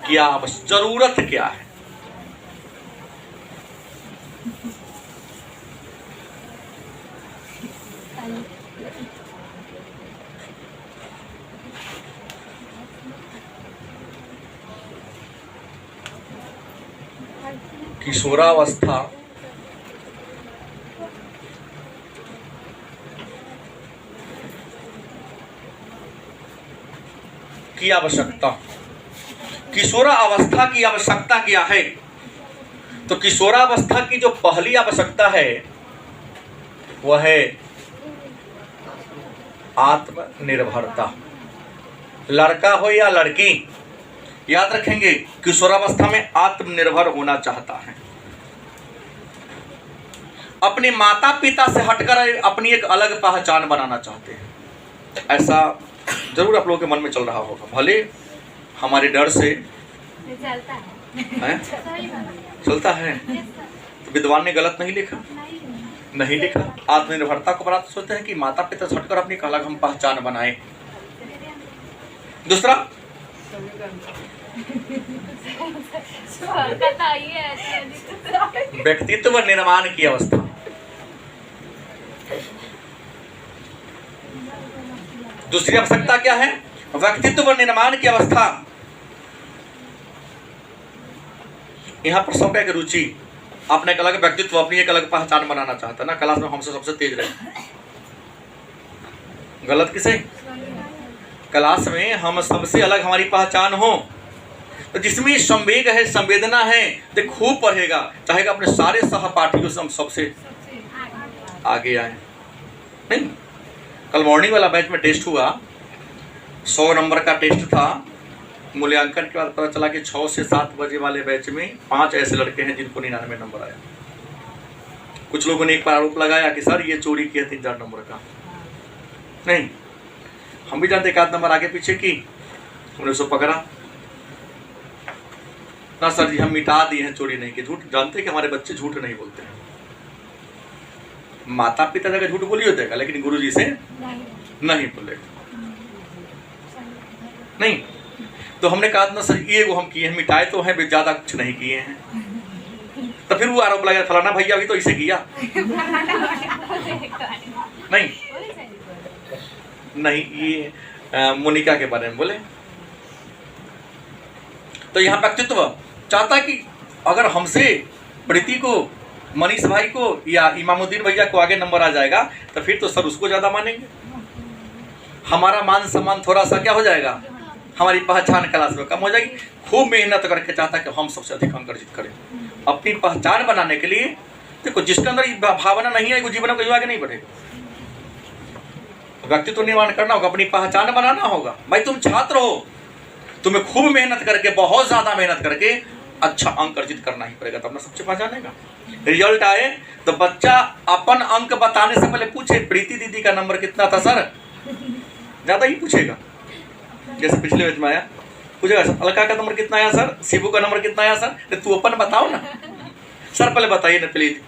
क्या जरूरत क्या है। किशोरावस्था की आवश्यकता, किशोरावस्था की आवश्यकता क्या है। तो किशोरावस्था की जो पहली आवश्यकता है वह है आत्मनिर्भरता। लड़का हो या लड़की, याद रखेंगे किशोरावस्था में आत्मनिर्भर होना चाहता है, अपने माता पिता से हटकर अपनी एक अलग पहचान बनाना चाहते हैं। ऐसा जरूर आप लोगों के मन में चल रहा होगा, भले हमारे डर से चलता है। तो विद्वान ने गलत नहीं लिखा, नहीं लिखा। आत्मनिर्भरता को बड़ा सोचते हैं कि माता पिता से हटकर अपनी एक अलग हम पहचान बनाए। दूसरा व्यक्तित्व निर्माण की अवस्था। दूसरी आवश्यकता क्या है, व्यक्तित्व निर्माण की अवस्था। यहाँ पर सबका एक रुचि, अपने एक अलग व्यक्तित्व, अपनी एक अलग पहचान बनाना चाहता है ना। क्लास में हमसे सबसे तेज रहे, गलत किसे, क्लास में हम सबसे अलग हमारी पहचान हो, तो जिसमें संवेग है, संवेदना है, तो खूब पढ़ेगा, चाहेगा अपने सारे सहपाठियों से हम सबसे आगे आए। नहीं, कल मॉर्निंग वाला बैच में टेस्ट हुआ, 100 नंबर का टेस्ट था। मूल्यांकन के बाद पता चला कि 6 से 7 बजे वाले बैच में 5 ऐसे लड़के हैं जिनको 99 नंबर आया। कुछ लोगों ने एक बार आरोप लगाया कि सर ये चोरी किया 3-4 नंबर का। नहीं, हम भी जानते एक आध नंबर आगे पीछे की, हमने उसको पकड़ा ना सर जी हम मिटा दिए हैं, चोरी नहीं की। झूठ जानते कि हमारे बच्चे झूठ नहीं बोलते हैं। माता पिता जगह झूठ बोली हो जाएगा, लेकिन गुरु जी से नहीं बोलेगा। नहीं, तो हमने कहा ना सर ये वो हम किए हैं, मिटाए तो हैं, ज्यादा कुछ नहीं किए हैं। तो फिर वो आरोप लगा फलाना भैया भी तो इसे किया। नहीं नहीं, ये मोनिका के बारे में बोले। तो यहाँ व्यक्तित्व चाहता कि अगर हमसे प्रीति को, मनीष भाई को या इमामुद्दीन भैया को आगे नंबर आ जाएगा तो फिर तो सर उसको ज़्यादा मानेंगे, हमारा मान सम्मान थोड़ा सा क्या हो जाएगा, हमारी पहचान क्लास में कम हो जाएगी। खूब मेहनत करके चाहता कि हम सबसे अधिक अंक अर्जित करें। अपनी पहचान बनाने के लिए देखो, जिसके अंदर ये भावना नहीं है वो जीवन में आगे नहीं बढ़ेगा। व्यक्तित्व निर्माण करना होगा, अपनी पहचान बनाना होगा। भाई तुम छात्र हो, तुम्हें खूब मेहनत करके, बहुत ज़्यादा मेहनत करके अच्छा अंक अर्जित करना ही पड़ेगा, तब ना सबसे पहचानेगा। रिजल्ट आए तो बच्चा अपन अंक बताने से पहले पूछे प्रीति दीदी का नंबर कितना था सर, ज़्यादा ही पूछेगा। जैसे पिछले बैच में आया, पूछेगा सर अलका का नंबर कितना आया सर, शिबू का नंबर कितना आया सर, तू अपन बताओ ना सर, पहले बताइए ना प्लीज।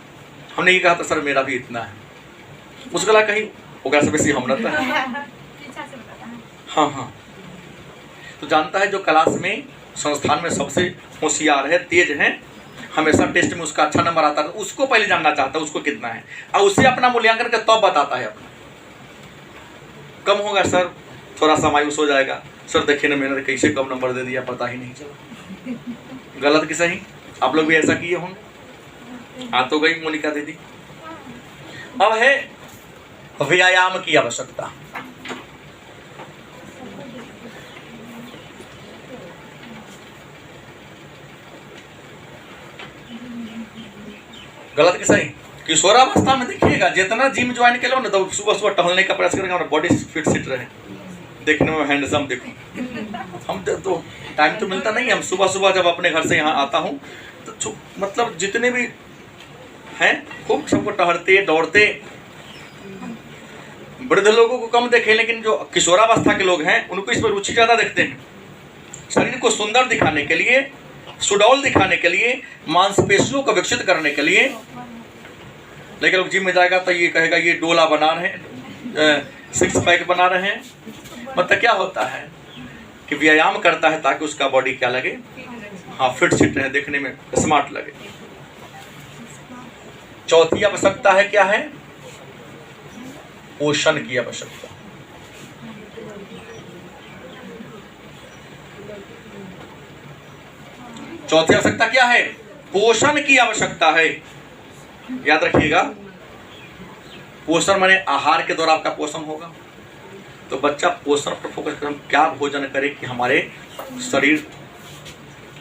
हमने ये कहा था सर मेरा भी इतना है। उसके बाद कहीं ओकरा से बेसी हम रहता है। हाँ हाँ, तो जानता है जो क्लास में संस्थान में सबसे होशियार है, तेज है, हमेशा टेस्ट में उसका अच्छा नंबर आता है, उसको पहले जानना चाहता है उसको कितना है, और उसे अपना मूल्यांकन करके तब बताता है अपना। कम होगा सर, थोड़ा सा मायूस हो जाएगा, सर देखिए ना मैंने कैसे कम नंबर दे दिया, पता ही नहीं चला। गलत कि सही? आप लोग भी ऐसा किए होंगे। हाँ तो गई मोनिका दीदी। अब है व्यायाम की आवश्यकता। गलत कि सही? किशोरावस्था में देखिएगा जितना जिम ज्वाइन कर लो ना, तो सुबह सुबह टहलने का प्रयास करेंगे, बॉडी फिट सिट रहे, देखने में हैंडसम देखो। हम तो टाइम तो मिलता नहीं है, हम सुबह सुबह जब अपने घर से यहाँ आता हूँ तो मतलब जितने भी हैं खूब सबको टहलते दौड़ते। वृद्ध लोगों को कम देखें, लेकिन जो किशोरावस्था के लोग हैं उनको इसमें रुचि ज़्यादा देखते हैं। शरीर को सुंदर दिखाने के लिए, सुडौल दिखाने के लिए, मांसपेशियों को विकसित करने के लिए। लेकिन लोग जिम में जाएगा तो ये कहेगा ये डोला बना रहे हैं, 6 पैक बना रहे हैं। मतलब क्या होता है कि व्यायाम करता है ताकि उसका बॉडी क्या लगे, हाँ फिट सिट रहे, देखने में स्मार्ट लगे। चौथी आवश्यकता है क्या है? पोषण की आवश्यकता। चौथी आवश्यकता क्या है? पोषण की आवश्यकता है। याद रखिएगा, पोषण माने आहार के द्वारा आपका पोषण होगा। तो बच्चा पोषण पर फोकस करें, हम क्या भोजन करें कि हमारे शरीर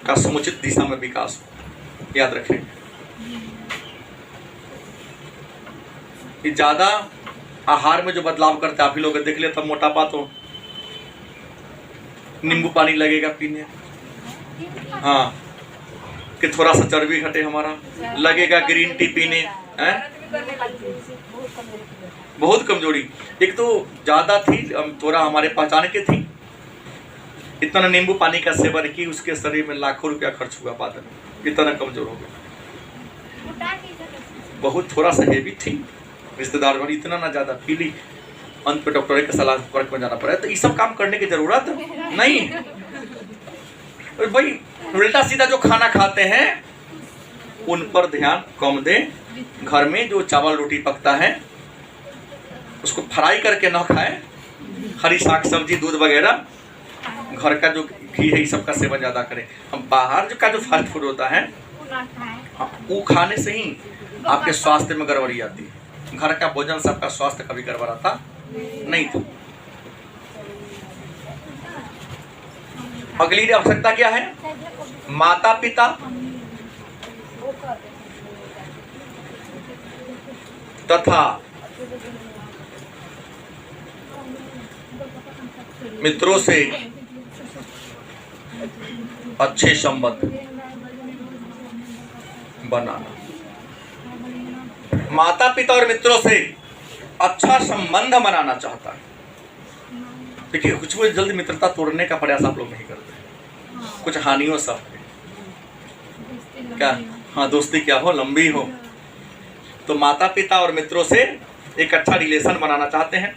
का समुचित दिशा में विकास हो। याद रखें, कि ज्यादा आहार में जो बदलाव करते हैं, आप ही लोग देख लिया, तब मोटापा तो नींबू पानी लगेगा पीने, हाँ कि थोड़ा सा चर्बी घटे हमारा, लगेगा ग्रीन टी पीने, बहुत कमजोरी। एक तो ज़्यादा थी, थोड़ा हमारे पहचान के थी, इतना नींबू पानी का सेवन की, उसके शरीर में लाखों रुपया खर्च हुआ, बाद में इतना कमजोर हो गया। बहुत थोड़ा सा हेवी थी, रिश्तेदार वाली, इतना ना ज़्यादा पी ली, अंत पे डॉक्टर के सलाह वर्क में जाना पड़ा। तो ये सब काम करने की जरूरत नहीं। भाई उल्टा सीधा जो खाना खाते हैं उन पर ध्यान कम दें। घर में जो चावल रोटी पकता है उसको फ्राई करके ना खाएं, हरी साग सब्जी दूध वगैरह, घर का जो घी है, इस सब का सेवन ज़्यादा करें। हम बाहर जो का जो फास्ट फूड होता है, वो खाने से ही आपके स्वास्थ्य में गड़बड़ी आती है। घर का भोजन से आपका स्वास्थ्य कभी गड़बड़ाता नहीं था। अगली आवश्यकता क्या है? माता पिता तथा मित्रों से अच्छे संबंध बनाना। माता पिता और मित्रों से अच्छा संबंध बनाना चाहता है। देखिए कुछ भी जल्दी मित्रता तोड़ने का प्रयास आप लोग नहीं करते, कुछ हानियों सब क्या, हाँ दोस्ती क्या हो, लंबी हो। तो माता पिता और मित्रों से एक अच्छा रिलेशन बनाना चाहते हैं।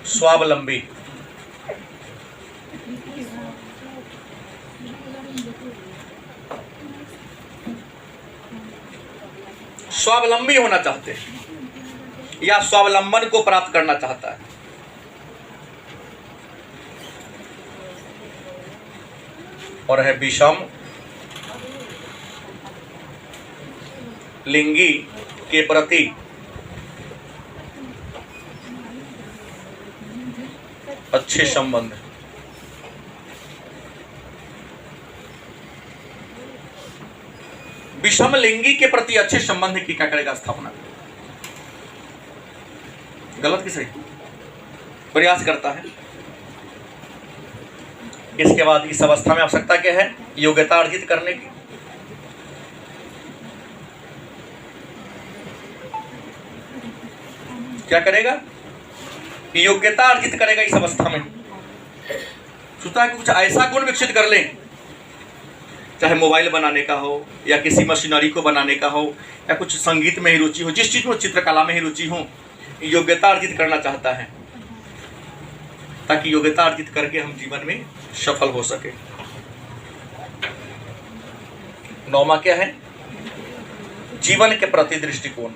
स्वावलंबी, स्वावलंबी होना चाहते हैं या स्वावलंबन को प्राप्त करना चाहता है। और है विषम लिंगी के प्रति अच्छे संबंध। विषम लिंगी के प्रति अच्छे संबंध की क्या करेगा? स्थापना। गलत कि सही? प्रयास करता है। इसके बाद इस अवस्था में आवश्यकता क्या है? योग्यता अर्जित करने की। क्या करेगा? योग्यता अर्जित करेगा इस अवस्था में। सोचता है कि कुछ ऐसा गुण विकसित कर लें चाहे मोबाइल बनाने का हो या किसी मशीनरी को बनाने का हो या कुछ संगीत में ही रुचि हो, जिस चीज़ में चित्रकला में ही रुचि हो, योग्यता अर्जित करना चाहता है ताकि योग्यता अर्जित करके हम जीवन में सफल हो सके। 9वां क्या है? जीवन के प्रति दृष्टिकोण।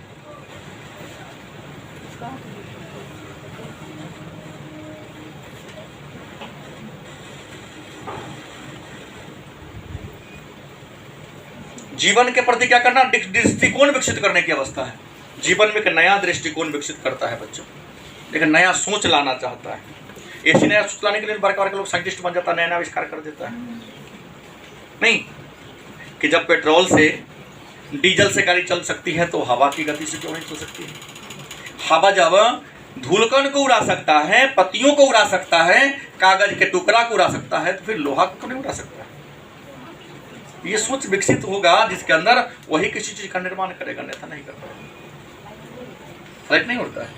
जीवन के प्रति क्या करना? दृष्टिकोण विकसित करने की अवस्था है। जीवन में एक नया दृष्टिकोण विकसित करता है बच्चों, एक नया सोच लाना चाहता है। ऐसी नया सोच लाने के लिए बड़का बड़का लोग साइंटिस्ट बन जाता है, नया नया आविष्कार कर देता है। नहीं कि जब पेट्रोल से डीजल से गाड़ी चल सकती है तो हवा की गति से क्यों नहीं चल सकती है? हवा जब धूलकण को उड़ा सकता है, पत्तियों को उड़ा सकता है, कागज के टुकड़ा को उड़ा सकता है, तो फिर लोहा को नहीं उड़ा सकता? ये सोच विकसित होगा जिसके अंदर वही किसी चीज का निर्माण करेगा, अन्यथा नहीं कर पाएगा। राइट नहीं होता है?